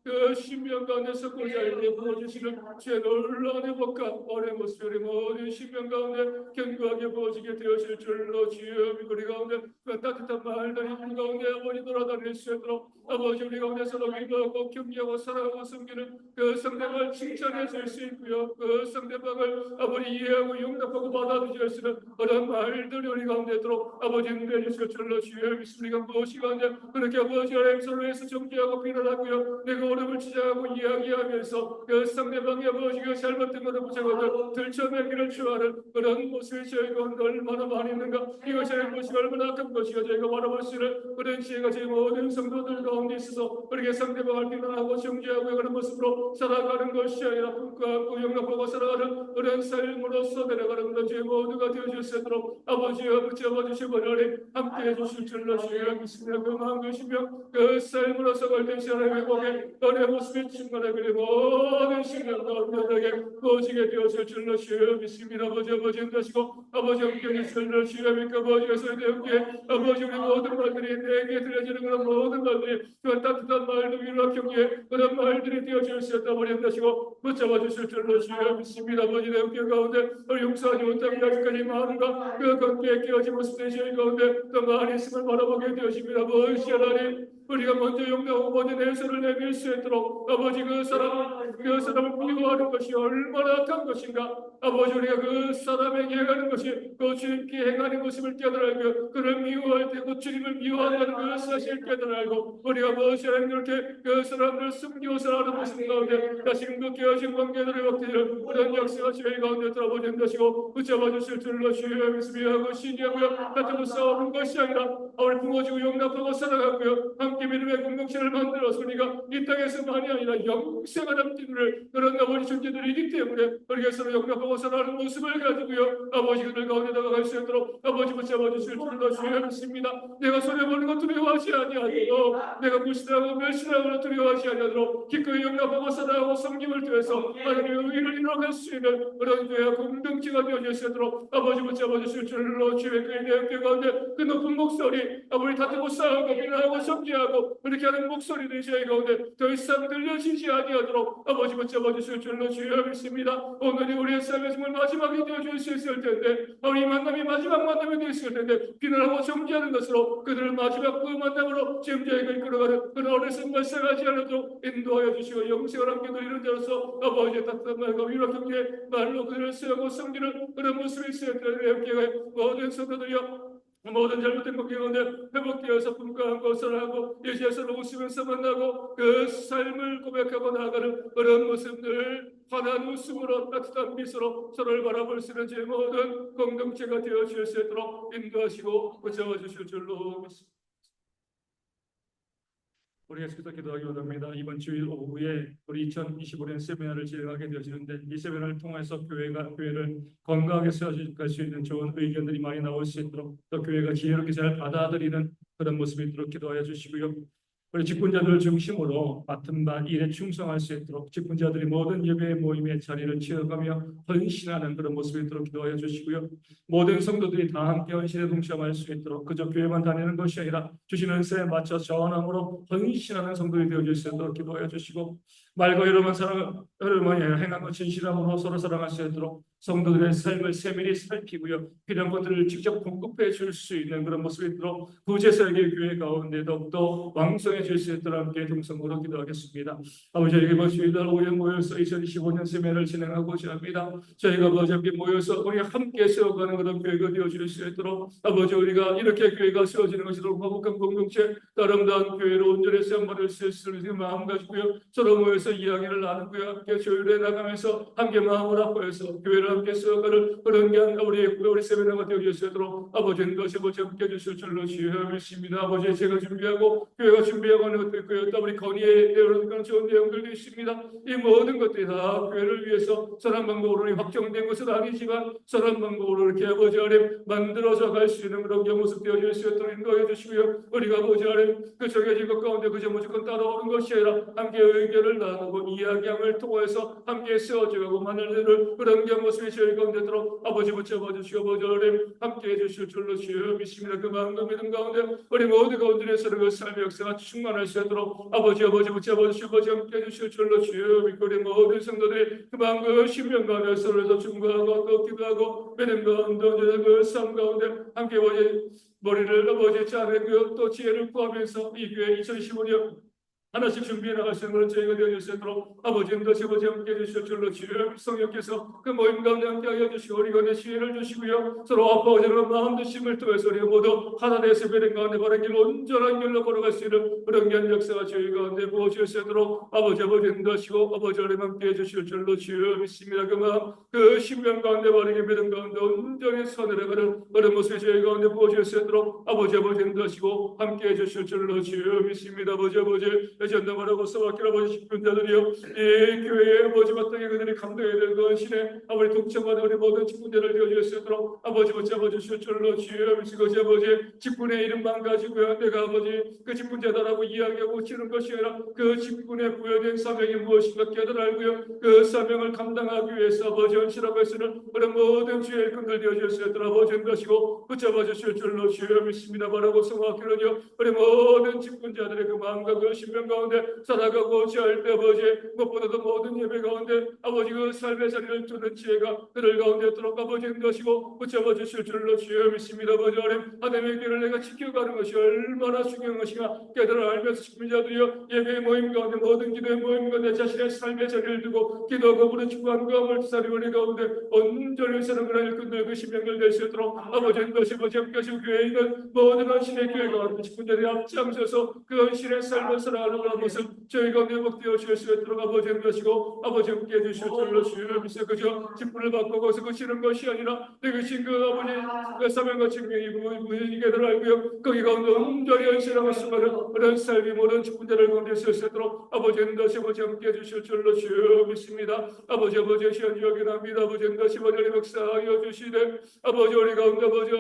그 신명 가운데서 고자에게 부어주시는 주의 놀라운 행복과 어려운 모습 우리 모든 신명 가운데 견고하게 부어지게 되어질 줄로 주여 우리 가운데 그 따뜻한 말들이 우리 가운데 아버지 돌아다닐 수 있도록 아버지 우리 가운데 서로 위로하고 격려하고 사랑하고 섬기는 그 상대방을 칭찬해 줄 수 있고요. 그 상대방을 아버지 이해하고 용납하고 받아들일 수 있는 그런 말들이 우리 가운데 있도록 아버지 은혜해 주실 줄로 주여 믿습니다. 무엇이 가운데 그렇게 아버지 하나님 서로에서 정죄하고 비난하고요. 내가 어려움을 지적하고 이야기하면서 그 상대방의 아버지가 잘못된 것을 붙잡아도 들춰내기를 추하는 그런 모습이 저희가 얼마나 많이 있는가. 이것이 무엇이 얼마나 큰 것이가 저희가 바라볼 수 있는 그런 지혜가 저희 모든 성도들 가운데 있어서 우리에게 상대방을 비난하고 정죄하고 그런 모습으로 살아가는 것이 아니라 품고 용납하고 살아가는 그런 삶으로서 내려가는 것 저희 모두가 되어줄 수 있도록 아버지와 붙잡아주시고 하나님 함께해 주실 줄로 주여 믿습니다. 그 마음 주시며 그 삶으로서 걸리시 하나님의 복에 너의 모습이 충만하게 모든 신령과 언면하게 부어지게 되었을 줄로 주여 믿습니다. 아버지 인도하시고 아버지 함께 해주실 줄로 주여 믿고 아버지께서 내 함께 아버지 우리 모든 말들이 내게 들려지는 그런 모든 말들이 그 따뜻한 말들 위로와 격려의 그런 말들이 되어질 수 있다 우리 인도하시고 붙잡아 주실 줄로 주여 믿습니다. 아버지 내 함께 가운데 용서하지 못하고 아직까지 마음과 그 관계에 깨어진 모습들이 저희 가운데 더 많이 있음을 바라보게 되었습니다. 아버지 하나님 우리가 먼저 용납하고 먼저 내세를 내밀 수 있도록 아버지 그 사람을 미워하는 것이 얼마나 악한 것인가. 아버지 우리가 그 사람에게 행하는 것이 그 주님께 행하는 것임을 깨달아 알고 그를 미워할 때 그 주님을 미워한다는 그 사실을 깨달아 알고 우리가 무엇이 하나님 그렇게 그 사람들을 숨겨서 하는 모습 가운데 다시금 깨어진 관계들의 wakti를 그런 역사가 저희 가운데 들어보는 것이고 붙잡아 주실 줄로 주여 믿으며 신뢰하고요. 같은 싸우는 것이 아니라 우리 품어주고 용납하고 살아가고요. 함께 믿음의 공동체를 만들어서 우리가 이 땅에서만이 아니라 영생하는 팀을 그런 아버지 존재들이기 때문에 우리가 서로 용납하고 살아가는 모습을 가지고요 아버지 그들 가운데 나아갈 수 있도록 아버지 붙잡아 주실 줄로 주여 믿습니다. 내가 손해보는 것 두려워하지 아니하도록 내가 무시당하고 멸시당하고 두려워하지 아니하도록 기꺼이 용납하고 살아가고 성김을 통해서 하나님의 의를 이뤄갈 수 있는 그런 교회와 공동체가 되어질 수 있도록 아버지 붙잡아 주실 줄로 주의 교회 가운데 그 높은 목소리 아버지 다투고 싸우고 비난하고 성기하고 그렇게 하는 목소리들이 저희 가운데 더 이상 들려지지 아니하도록 아버지 붙잡아 주실 줄로 주여 믿습니다. 오늘이 우리의 삶의 정말 마지막이 되어줄 수 있을 텐데 우리 만남이 마지막 만남이 되어 있을 텐데 비난하고 정죄하는 것으로 그들을 마지막 그 만남으로 지금 저희가 이끌어가는 그런 어리석은 발생하지 않아도 인도하여 주시고 영생을 함께 누리는 자로서 아버지의 따뜻한 말과 위로 경계 말로 그들을 쓰고 섬기는 그런 모습이 있을 텐데 함께 모든 성도들이여 모든 잘못된 것 가운데 회복되어서 분가한 것을 하고 예수에서 웃으면서 만나고 그 삶을 고백하고 나아가는 그런 모습들 환한 웃음으로 따뜻한 미소로 서로를 바라볼 수 있는 제 모든 공동체가 되어 주실 수 있도록 인도하시고 붙잡아 주실 줄로 믿습니다. 우리 계속해서 기도하기 원합니다. 이번 주일 오후에 우리 2025년 세미나를 진행하게 되어지는데 이 세미나를 통해서 교회를 건강하게 세워갈 수 있는 좋은 의견들이 많이 나올 수 있도록 또 교회가 지혜롭게 잘 받아들이는 그런 모습이 있도록 기도하여 주시고요. 우리 직분자들을 중심으로 맡은 바 일에 충성할 수 있도록 직분자들이 모든 예배 모임의 자리를 채워가며 헌신하는 그런 모습이 있도록 기도하여 주시고요. 모든 성도들이 다 함께 헌신에 동참할 수 있도록 그저 교회만 다니는 것이 아니라 주시는 은혜에 맞춰 전함으로 헌신하는 성도들이 되어질 수 있도록 기도하여 주시고 말과 여러분 행함과 진실함으로 서로 사랑할 수 있도록 성도들의 삶을 세밀히 살피고요. 필요한 것들을 직접 공급해 줄 수 있는 그런 모습이 있도록 구제설계 교회 가운데 더욱더 왕성해질 수 있도록 함께 동성으로 기도하겠습니다. 아버지 이번 주일 오후에 모여서 2025년 세미나를 진행하고자 합니다. 저희가 아버지 함께 모여서 우리 함께 세워가는 그런 교회가 되어질 수 있도록 아버지 우리가 이렇게 교회가 세워지는 것이도록 화목한 공동체 아름다운 교회로 온전히 세움받을 수 있는 마음 가지고요. 서로 모여서 이야기를 나누고요. 함께 조율해 나가면서 함께 마음을 합해서 교회를 함께 세워가는 그런 우리 세미나가 되어질 수 있도록 아버지 인도하시 아버지 함께 해주실 줄로 주여 믿습니다. 아버지 제가 준비하고 교회가 준비하고 하는 것도 있고요. 또 우리 건의에 대한 좋은 내용들도 있습니다. 이 모든 것들이 다 교회를 위해서 선한 방법으로 확정된 것은 아니지만 선한 방법으로 이렇게 아버지 하나님 만들어서 갈 수 있는 그런 모습 되어질 수 있도록 인도해 주시고요. 우리가 아버지 하나님 그 정해진 것 가운데 그저 무조건 따라오는 것이 아니라 함께 의견을 나누고 이야기함을 통해서 함께 세워져가고 만들어지는 그런 모습이 저희 가운데 들어 아버지 붙잡아 주시고 아버지 하나님 함께 해주실 줄로 주여 믿습니다. 그 마음과 믿음 가운데 우리 모두 가운데에서 그 삶의 역사가 충만할 수 있도록 아버지 붙잡아 주시고 아버지 함께 해주실 줄로 주여 믿고 우리 모든 성도들이 그 마음과 신명 가운데 서로서 중보하고 또 기도하고 믿음 가운데 그 삶 가운데 함께 아버지 머리를 아버지 짜내고 또 지혜를 구하면서 이 교회 2015년 하나씩 준비해 나갈 수 있는 그런 저희가 되어질 수 있도록 아버지 인도시 아버지 함께 해주실 줄로 주여 성령께서 그 모임 가운데 함께 하여 주시고 우리 가운데 지혜를 주시고요. 서로 아파오지는 마음 드심을 통해서 우리가 모두 하나 되어서 배린 가운데 바른 길 온전한 길로 걸어갈 수 있는 그런 귀한 역사가 저희 가운데 부어질 수 있도록 아버지 인도하시고 아버지 하나님 함께 해주실 줄로 주여 믿습니다. 그 마음 그 신명 가운데 바르게 믿음 가운데 온전히 서늘해가는 그런 모습이 저희 가운데 부어질 수 있도록 아버지 인도하시고 함께 해주실 줄로 주여 믿습니다. 아버지 전담하라고 써왔길 아버지 직분자들이여 이 교회의 아버지 마땅히 그들이 감당해야 될 그 신의 아버지 동참하는 우리 모든 직분자를 되어줄 수 있도록 아버지 붙잡아 주실 줄로 주여 믿으시고 아버지 직분의 이름만 가지고요 내가 아버지 그 직분자다라고 이야기하고 치는 것이 아니라 그 직분에 부여된 사명이 무엇인가 깨달아알고요 그 사명을 감당하기 위해서 아버지 헌신하고 있으는 그런 모든 주의 일꾼들 되어줄 수 있도록 아버지 인도하시고 붙잡아 주실 줄로 주여 믿습니다. 바라고 성화하기는요 우리 모든 직분자들의 그 마음과 그 신명 가운데 살아가고 지할 때 아버지 무엇보다도 모든 예배 가운데 아버지 그 삶의 자리를 두는 지혜가 그들 가운데 있도록 아버지 인도하시고 붙잡아 주실 줄로 주여 믿습니다. 아버지 하나님의 길을 내가 지켜가는 것이 얼마나 중요한 것인가 깨달아 알면서 직분자들이여 예배의 모임 가운데 모든 기도의 모임 가운데 자신의 삶의 자리를 두고 기도하고 부르짖고 간구함을 사리 우리 가운데 온전히 사는 그런 일꾼들 그 신명들 될 수 있도록 아버지 인도하시고 함께 하시고 교회에 있는 모든 헌신의 교회 가운데 직분자들이 앞장서서 그 헌신의 삶을 살아가는 그런 모습 저희 가운데 회복되어 주실 수 있도록 아버지 인도하시고 아버지 함께 해주실 줄로 주여 믿사 그저 직분을 받고 거기서 그치는 것이 아니라 내가 신 그 아버지 그 사명과 증명이 무엇이게들 알고요 거기 가운데 온전히 헌신하고 수많은 그런 삶이 모든 직분자를 가운데 쓸 수 있도록 아버지 인도하시고 아버지 함께 해주실 줄로 주여 믿습니다. 아버지 시간 여기납니다. 아버지 인도하시고 우리 역사하여 주시되 아버지 우리 가운데 아버지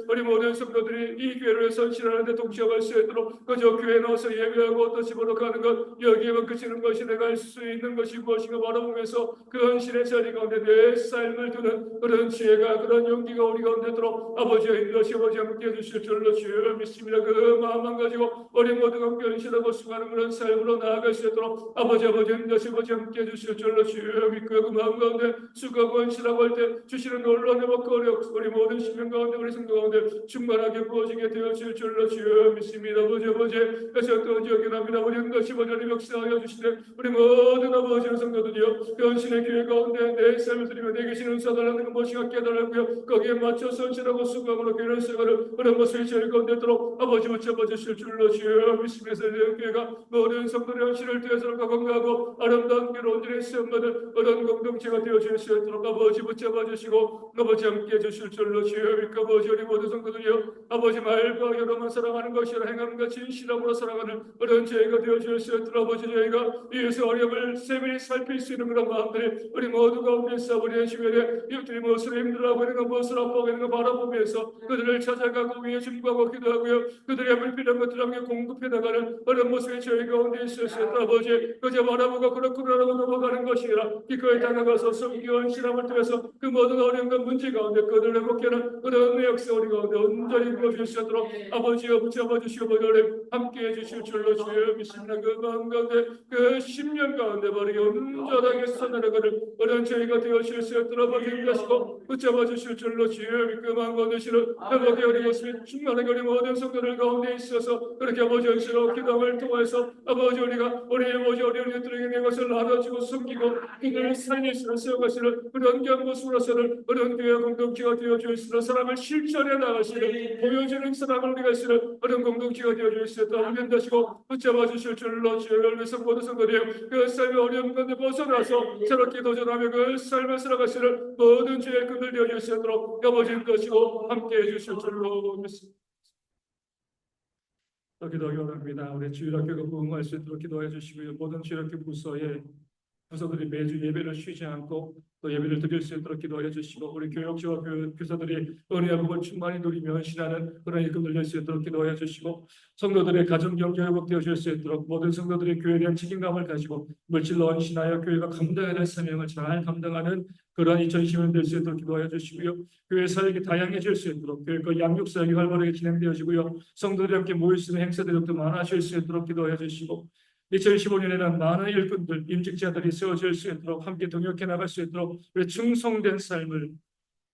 우리 모든 성도들이 이 교회를 선실하는데 동참할 수 있도록 그저 교회에 나와서 예배하고 어떤 집으로 가는 것 여기에만 그치는 것이 내가 할 수 있는 것이 무엇인가 바라보면서 그 헌신의 자리 가운데 내 삶을 두는 그런 지혜가 그런 용기가 우리 가운데 들어 아버지의 인도하시고 아버지 함께 해주실 줄로 주여 믿습니다. 그 마음만 가지고 우리 모두가 함께 헌신하고 수고하는 그런 삶으로 나아갈 수 있도록 아버지 인도하시고 아버지 함께 해주실 줄로 주여 믿고 그 마음 가운데 수고하고 헌신하고 할 때 주시는 놀라운 회복과 우리 모든 시민 가운데 우리 성도 가운데 충만하게 부어지게 되어질 줄로 주여 믿습니다. 아버지 그래서 또 기억납니다. 우리 인도하시고 우리 역사하여 주시되 우리 모든 아버지 성도들이여 그 헌신의 교회 가운데 내 삶을 드리며 내 계신 은사달라는 것이 깨달았고요 거기에 맞춰서 헌신하고 수고하고 교회를 세우는 그런 것을 저희 가운데 들어 아버지 붙잡아 주실 줄로 주여 믿으면서 교회가 모든 성도의 헌신을 되어서 건강하고 아름다운 교회로 온전히 세움받은 그런 공동체가 되어 주실 수 있도록 아버지 붙잡아 주시고 아버지 함께 해주실 줄로 주여 믿고 아버지 우리 모든 성도들이여 아버지 말과 여러만 사랑하는 것이라 행하는 것 진실함으로 사랑하는 그런 저희가 되어 주실 수 있도록 아버지 저희가 이에서 어려움을 세밀히 살필 수 있는 그런 마음들이 우리 모두 가운데서 우리의 주변에 이웃들이 무엇으로 힘들어하고 있는 것 무엇으로 아파하고 있는 것 바라보면서 그들을 찾아가고 위에 중보하고 기도하고요 그들의 불필요한 것들을 함께 공급해 나가는 그런 모습이 저희 가운데 있을 수 있도록 아버지 그저 바라보고 그렇구나라고 넘어가는 것이 아니라 기꺼이 다가가서 성기와 신앙을 통해서 그 모든 어려움과 문제 가운데 그들을 회복하는 그런 역사 우리 가운데 온전히 부어주실 수 있도록 아버지여 붙잡아 주시고 아버지 함께 해주실 줄로 주여 믿습니다. 그 마음 가운데 그 10년 가운데 바르게 온전하게 서나가는 그런 저희가 되어주실 수 있도록 아버지 인도하시고 붙잡아 주실 줄로 주여 믿고 마음 가운데 실은 회복의 우리 모습이 충만하게 우리 모든 성도들 가운데 있어서 그렇게 아버지 은혜로 기도함을 통해서 아버지 우리가 우리 아버지 어려운 내 것을 나눠주고 숨기고 그들을 살리시는 세워가시는 그런 모습으로서는 그런 교회 공동체가 되어줄 수 있는 사람을 실천해 나가시는 보여주는 사람을 우리가 쓰는 그런 공동체가 되어줄 수 있도록 훈련하시고 붙잡아 주실 줄로 주여 위해서 모든 성도들 그 삶의 어려운 가운데 벗어나서 새롭게 도전하며 그 삶을 살아가시는 모든 주의 그들 되어줄 수 있도록 아버지 인도하시고 함께 해주실 줄로 믿습니다. 기도하기 원합니다. 우리 주일학교가 부흥할 수 있도록 기도해 주시고요. 모든 주일학교 부서들이 매주 예배를 쉬지 않고 또 예배를 드릴 수 있도록 기도해 주시고 우리 교육자와 교사들이 은혜와 복을 충만히 누리며 헌신하는 그런 일꾼들 될 수 있도록 기도해 주시고 성도들의 가정경제 회복되어 줄 수 있도록 모든 성도들이 교회에 대한 책임감을 가지고 물질로 헌신하여 교회가 감당해야 할 사명을 잘 감당하는 그러한 2020년 될 수 있도록 기도해 주시고요. 교회 사역이 다양해질 수 있도록 교회가 양육 사역이 활발하게 진행되어지고요. 성도들이 함께 모일 수 있는 행사들이 더 많아질 수 있도록 기도해 주시고 2015년에는 많은 일꾼들, 임직자들이 세워질 수 있도록 함께 동역해 나갈 수 있도록 우리 충성된 삶을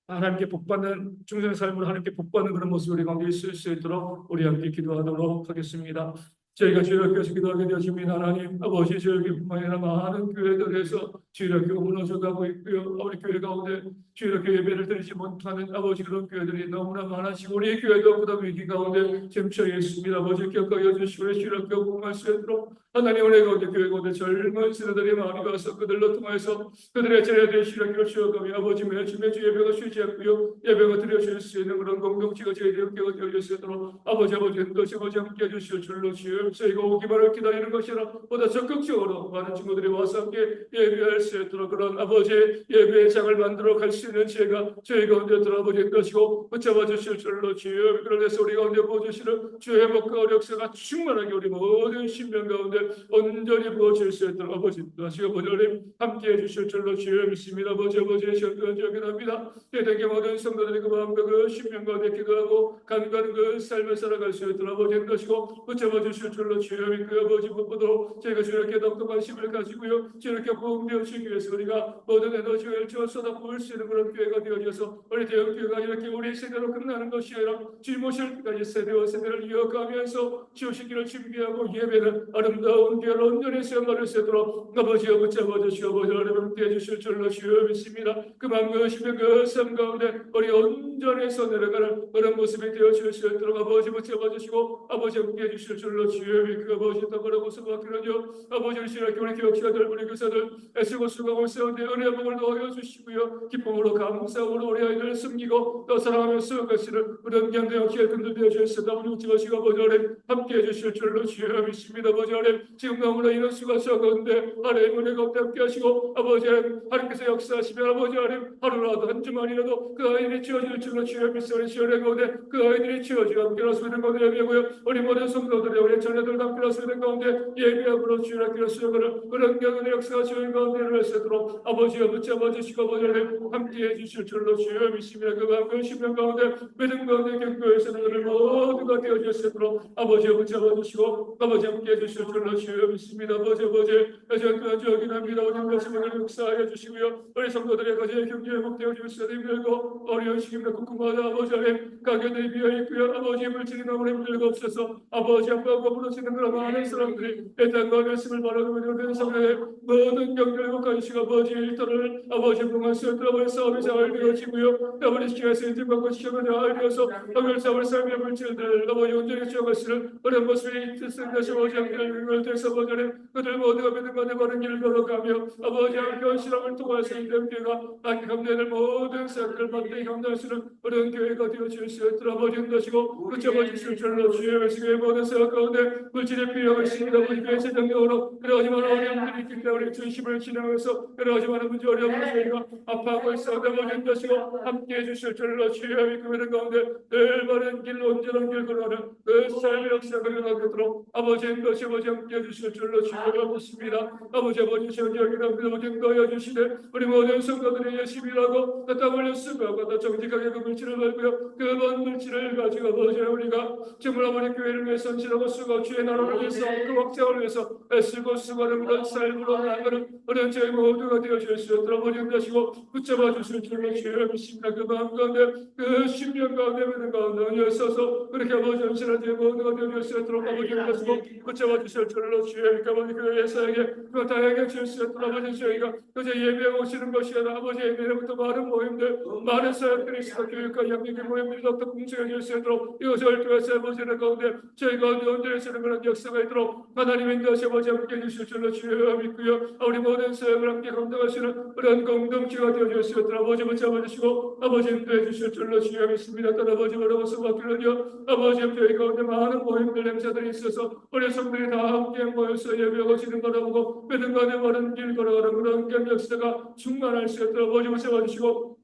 하나님께 복받는 충성의 삶으로 하나님께 복받는 그런 모습이 우리 가운데 있을 수 있도록 우리 함께 기도하도록 하겠습니다. 저희가 주일학교에서 기도하게 되었습니다. 하나님 아버지 주일학교뿐만 아니라 많은 교회들에서 주일학교가 무너져가고 있고요. 우리 교회 가운데 주일학교 예배를 드리지 못하는 아버지 그런 교회들이 너무나 많아지고 우리 교회도 그다음 위기 가운데 지금 처해 있습니다. 아버지 기억하게 해주시고 주일학교 복음할 수 있도록 하나님 은혜 가운데 교회 가운데 젊은 세대들이 많이 와서 그들로 통해서 그들의 제자들의 주일학교를 쉬어가며 아버지 매주 예배가 쉬지 않고요. 예배가 드려질 수 있는 그런 공동체가 저희들 교회가 되어질 수 있도록 아버지 인도하시고 함께 해주시오 줄로 주여 저희가 오기만을 기다리는 것이라 보다 적극적으로 많은 친구들이 와서 함께 예배할 수 있도록 그런 아버지의 예배의 장을 만들어 갈 수 있는 지혜가 저희 가운데 들어 아버지 것이고 붙잡아 주실 줄로 주여 그러면서 우리 가운데 보여주시는 주의 회복과 역사가 충만하게 우리 모든 신명 가운데 온전히 부어질 수 있도록 아버지 다시고 보좌님 함께 해주실 줄로 주여 믿습니다. 아버지의 시험을 기도합니다. 대대게 모든 성도들이 그 마음과 그 신명 가운데 기도하고 간과하는 그 삶을 살아갈 수 있도록 아버지 인도하시고 붙잡아 주실 줄로 주여 믿고 아버지 무엇보다 저희가 주님께 더욱더 관심을 가지고요. 주님께 부흥되어지기 위해서 우리가 모든 에너지와 열정을 쏟아부을 수 있는 그런 교회가 되어져서 우리 대형교회가 이렇게 우리 세대로 끝나는 것이 아니라 주님 오실 때까지 세대와 세대를 이어가면서 주오시기를 준비하고 예배는 아름다운 놀라운 교회를 온전히 세워나갈 수 있도록 아버지여 붙잡아 주시고 아버지 하나님 함께해 주실 줄로 주여 믿습니다. 그만 그시면 그 삶 가운데 우리 온전히 내려가는 그런 모습이 되어 주실 수 있도록 아버지 붙잡아 주시고 아버지 함께해 주실 줄로 주여 믿고 아버지 덕으로 수고하기는요 아버지 우리 신학교 우리 교육자들 우리 교사들 애쓰고 수고하고 있었는데 은혜의 복을 더하여 주시고요 기쁨으로 감사함으로 우리 아이들 숨기고 또 사랑하며 수고하시는 우리 은경대 역시에 근들되어 주셨습니다. 아버지 붙잡으시고 아버지 하나님 함께해 주실 줄로 주여 믿습니다. 아버지 하나님 지금 너무나 이런 수가 썩었는데 하나님 은혜가 없게 함께 하시고 아버지 하나님께서 역사하시면 아버지 하나님 하루라도 한 주만이라도 그 아이들이 지어질 줄로 주여 믿으니 시원해 가운데 그 아이들이 지어지고 함께 할 수 있는 가운데 예배하고요 우리 모든 성도들의 우리 자녀들 함께 할 수 있는 가운데 예배하고 주여 함께 할 수 있는 그런 경우의 역사가 지어진 가운데 일어날 수 있도록 아버지여 붙잡아 주시고 아버지 하나님 함께해 주실 줄로 주여 믿습니다. 그 가운데 십년 가운데 믿음 가운데 경고에서 너를 모두가 되어 주시도록 아버지여 붙잡아 주시고 아버지 함께해 주실 줄로 주여 믿습니다. 아버지 여전까지 확인합니다. 오늘 말씀을 역사하여 주시고요 우리 성도들의 가정의 경제에 복되어 주시되 힘들고 어려운 시기입니다. 궁금하다 아버지 하나님 가게들이 비어있고요 아버지 물질이 너무 힘들고 없어서 아버지 아빠가 부르시는 그런 많은 사람들이 땅과 말씀을 바라고 있는 성도의 모든 경제를 가지시고 아버지 일터를 아버지 봉헌수였던 아버지 싸움이 잘 되어지고요 아버지 시간에서 인증받고 시험을 잘 되어서 아버지 싸움을 삶의 물질들 아버지 온전히 주어가시는 그런 모습이 있습니다. 아버지 함께를 대해서 아버지 그들 모두가 믿음과 바른 길을 걸어가며 아버지 함께 실험을 통해서 이런 교회가 함께 감내될 모든 사역을 받게 감당하시는 그런 교회가 되어 주실 수 있도록 아버지 인도하시고 붙잡아 주실 줄로 주의 말씀의 모든 사역 가운데 물질의 필요가 있습니다. 아버지 교회 세정적으로 그러하지만 어려움들이 있기 때문에 중심을 지나면서 그러하지만 문제 어려움을 저희가 아파하고 있어 아버지 인도하시고 함께해 주실 줄로 주의 믿음의 가운데 늘 바른 길 온전한 길 걸어가는 그 삶의 역사가 일어나도록 아버지 인도하시 아버지 함께해 주실 줄로 주의 믿습니다. 아버지 시험적이라 아버지 인도하여 주시되 우리 모든 성도들이 열심히 일하고 또 땀을 쓰고 또 정직하게 그 물질을 걸고요 그먼 물질을 가지고 아버지 우리가 정말 아버지 교회를 위해서 헌신하고 쓰고 주의 나라를 위해서 그 확장을 위해서 애쓰고 수고하는 그런 삶으로 나아가는 그런 저희 모두가 되어 주실 수 있도록 아버지 인도하시고 붙잡아 주실 줄로 주여 믿습니다. 그 마음 가운데 그 신명 가운데 믿음 가운데 은혜에 있어서 그렇게 아버지 헌신한 저희 모두가 되어 주실 수 있도록 아버지 인도하시고 붙잡아 주실 줄로 주여 믿고 아버지 교회에서에게 그 다양하게 주실 수 있도록 아버지 저희가 그저 예배하고 오시는 것이 아니라 아버지 예배로부터 많은 모임들 많은 사역들이 있어 교육과 양육의 모임들이 더욱더 풍성해질 수 있도록 이것을 교회에서 아버지의 가운데 저희가 온전히 쓰는 그런 역사가 있도록 하나님 인도하시 아버지 함께 해주실 줄로 주여 믿고요 우리 모든 사역을 함께 감당하시는 그런 공동체가 되어줄 수 있도록 아버지 붙잡아 주시고 아버지 인도해 주실 줄로 주여 믿습니다. 또 아버지 뭐라고 수고하기는요 아버지 저희 가운데 많은 모임들 행사들이 있어서 우리 성들이 다 함께 모여서 예배하고 지는 바라보고 믿음 가운데 바른 길 걸어가는 그런 경 역사가 충만할 수 있도록 아버지 붙잡아 주시고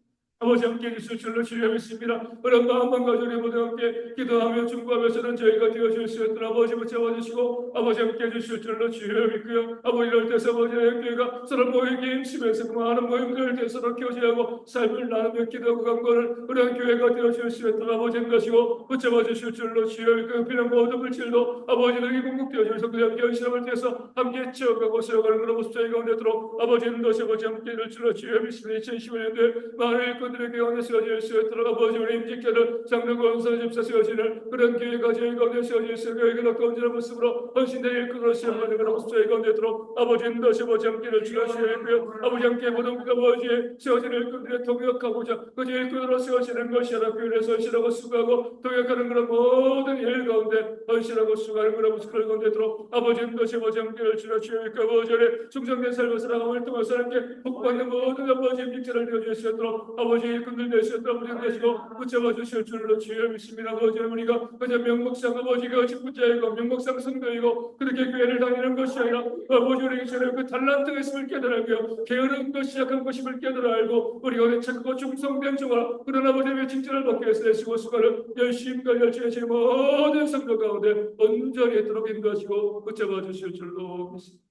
아버지 함께 해주실 줄로 주여 믿습니다. 그런 마음만 가지고 우리 모두 함께 기도하며 중보하면서는 저희가 되어줄 수 있도록 아버지 붙잡아 주시고 아버지 함께 해주실 줄로 주여 믿고요 아버지 이럴 때서 아버지의 교회가 서로 모이기 힘쓰면서 그 많은 모임들을 위해 서로 교제하고 삶을 나누며 기도하고 간구하는 그런 교회가 되어줄 수 있도록 아버지 인도하시고 붙잡아 주실 줄로 주여 믿고 필요한 모든 물질도 아버지들에게 공급되어줄 성도의 함께 헌신함을 통해서 함께 채워가고 세워가는 그런 모습 저희가 오늘도록 아버지 인도하시 아버지 함께 해줄 줄로 주여 믿습니다. 2015년도에 많은 일꾼들에게 가운데 세워질 수 있도록 아버지 우리 임직자들 장로과 원사 집사 세워지는 그런 교회가 저희 가운데 세워질 수 있도록 교회가 더 온전한 모습으로 헌신된 일꾼으로 세워가는 그런 모습 저희 가운데 있도록 아버지 인도하시 아버지 함께를 주시어야 했고요 아버지 함께 모든 아버지의 세워지는 일꾼들의 동역하고자 그 일꾼으로 세워지는 것이 아니라 교회에서 헌신하고 수고하고 동역하는 그런 모든 일 가운데 헌신하고 수고하는 그런 모습 가운데 있도록 아버지 인도하시 아버지 함께를 주시어야 했고 아버지의 충성된 삶을 살아감을 통해서 함께 복받는 모든 아버지 임직자를 되어줄 수 있도록 아버지 일꾼들 되셨다 아버지 되시고 붙잡아 주실 줄로 주여 믿습니다. 아버지 우리가 그저 명목상 아버지가 직분자이고 명목상 성도이고 그렇게 교회를 다니는 것이 아니라 아버지 우리 전에 그 달란트가 있음을 깨달아요 게으른 것이 약한 것임을 깨달아 알고 우리가 오늘 착하고 충성된 종아 그런 아버지의 칭찬을 받기 위해서 내시고 수고를 열심과 열정의 제 모든 성도 가운데 온전히 있도록 인도하시고 붙잡아 주실 줄로 믿습니다.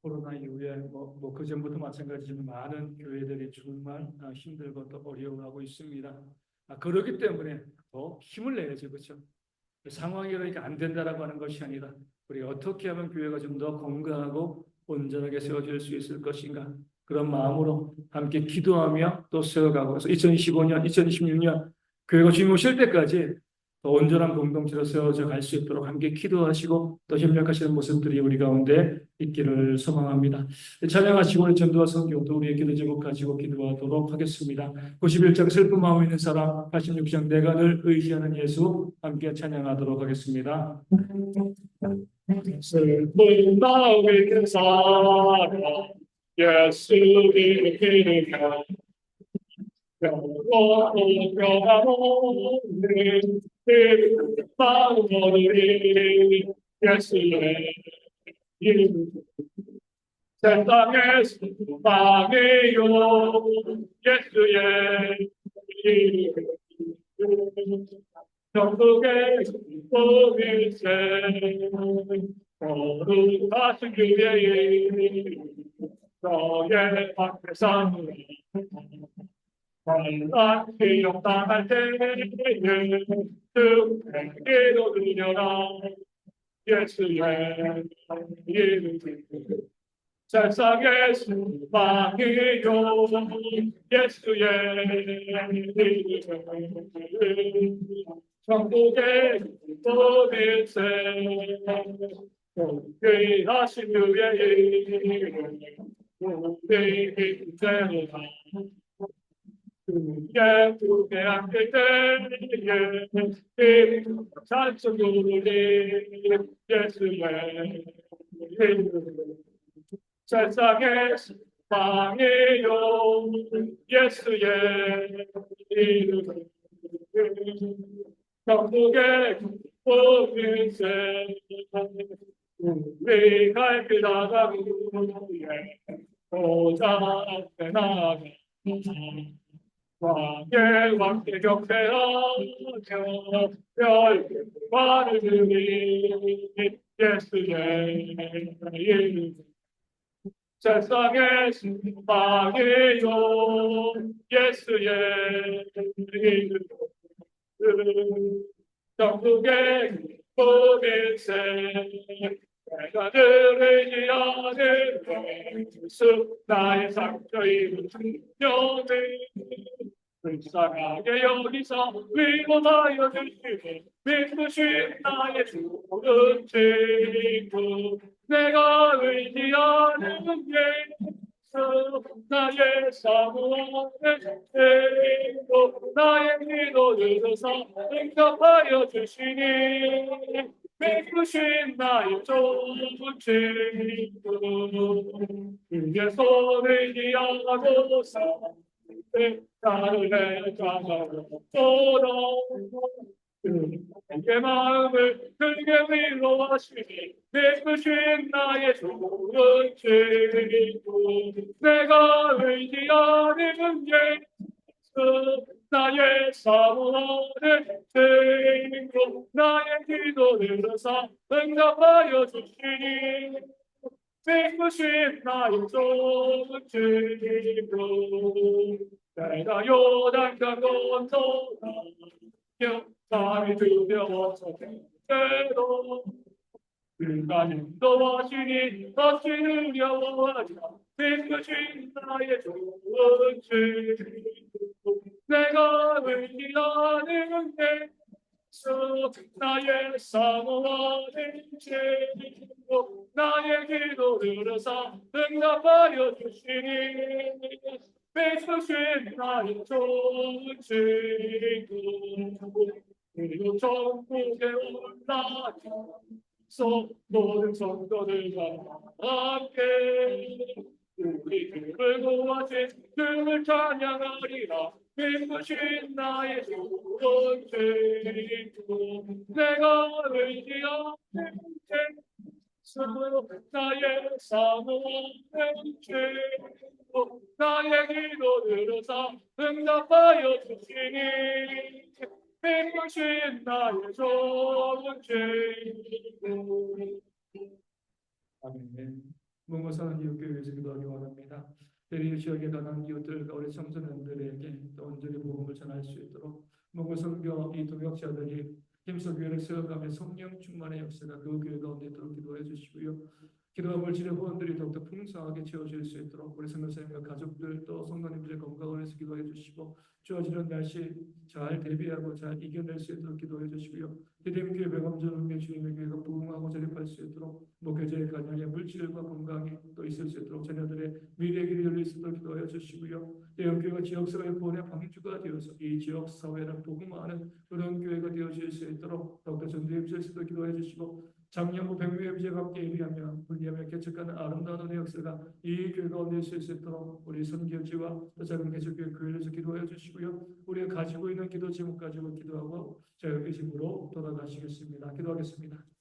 코로나 이후에 그 전부터 마찬가지지만 많은 교회들이 정말 힘들고 또 어려워하고 있습니다. 그렇기 때문에 더 힘을 내야죠, 그렇죠? 상황이 그러니까 안 된다라고 하는 것이 아니라 우리가 어떻게 하면 교회가 좀 더 건강하고 온전하게 세워질 수 있을 것인가? 그런 마음으로 함께 기도하며 또 세워가고, 그래서 2025년, 2026년 교회가 주님 오실 때까지 더 온전한 공동체로 세워져 갈 수 있도록 함께 기도하시고 또 협력하시는 모습들이 우리 가운데 있기를 소망합니다. 찬양하시고 우리 전도와 성경 또 우리의 기도 제목 가지고 기도하도록 하겠습니다. 91장 슬픈 마음 있는 사람, 86장 내가 늘 의지하는 예수 함께 찬양하도록 하겠습니다. 슬픈 마음 있는 사람 예수 이름으로 영원히 변함없는 그 마음으로 예수의 이름 세상에 소망이요 예수의 이름 천국의 복일세 거룩하신 주의 이름 너의 앞에서 환란이 역당할 때에 주께로 들려라 예수의 이름 세상의 소망이요 예수의 이름 천국의 복일세 귀하신 주의 이름 우리 인생을 주께 함께 때에 찬송으로 예수의 이름 세상의 소망이요 예수의 이름 천국의 복일세 우리 갈 길 나가고 보좌 앞에 나가 왕의 왕께 경배하며 별빛만을 드리 예수의 이름 세상의 소망이요 예수의 이름 천국의 복일세 내가 늘 의지하는 예수 나의 상처 입은 승려들 불쌍하게 여기서 위로하여 주시고 믿으신 나의 좋은 친구 내가 의지하는 예수 나의 사모하는 친구 나의 기도를 들어서 응답하여 주시니 믿으신 나의 좋은 친구 그의 손을 기하고서 나를 내가서도록 그의 마음을 크게 위로하시니 믿으신 나의 좋은 친구 내가 의지하는 예수 나의 사모하는 친구 나의 기도를 들어서 응답하여 주시니 믿으신 나의 좋은 친구 내가 요단강 건너가 역사를 두려워서 그대로 그가 인도하시니 없이 두려워하지 믿으신 나의 좋은 친구 내가 의지하는 예수 나의 사모하는 친구 나의 기도를 들어서 응답하여 주시니 믿으신 나의 좋은 친구 그리고 천국에 올라가서 모든 성도들과 함께 우리 주를 구하신 주를 찬양하리라 믿으신 나의 좋은 친구 내가 의지하는 예수 나의 사모하는 친구 나의 기도 들어서 응답하여 주시니 믿으신 나의 좋은 친구 아멘. 문고사는 이웃교회에서 기도하기 원합니다. 대리 지역에 가난 이웃들과 우리 청소년들에게 또 온전히 복음을 전할 수 있도록 문고선교 이 동역자들이 힘써 교회를 세워가며 성령 충만의 역사가 그 교회 가운데 있도록 기도해 주시고요. 기도와 물질의 후원들이 더욱더 풍성하게 채워질 수 있도록 우리 선교사님과 가족들 또 성도님들의 건강을 위해서 기도해 주시고 추워지는 날씨 잘 대비하고 잘 이겨낼 수 있도록 기도해 주시고요. 디딤교회 백암전운계 주님의 교회가 부흥하고 자립할 수 있도록 목회자의 가정에 물질과 건강이 또 있을 수 있도록 자녀들의 미래의 길이 열릴 수 있도록 기도해 주시고요. 대형교회가 지역사회 구원의 방주가 되어서 이 지역사회를 복음화하는 그런 교회가 되어질 수 있도록 더욱더 전도에 비칠 수 있도록 기도해 주시고 작년부 백미의 비제가 함께 예비하며 분리하며 개척하는 아름다운 은혜 역사가 이 교회 가운데 있을 수 있도록 우리 선교지와 또 작은 개척교회 교회에서 기도해 주시고요. 우리가 가지고 있는 기도 제목 가지고 기도하고 자유의 힘으로 돌아가시겠습니다. 기도하겠습니다.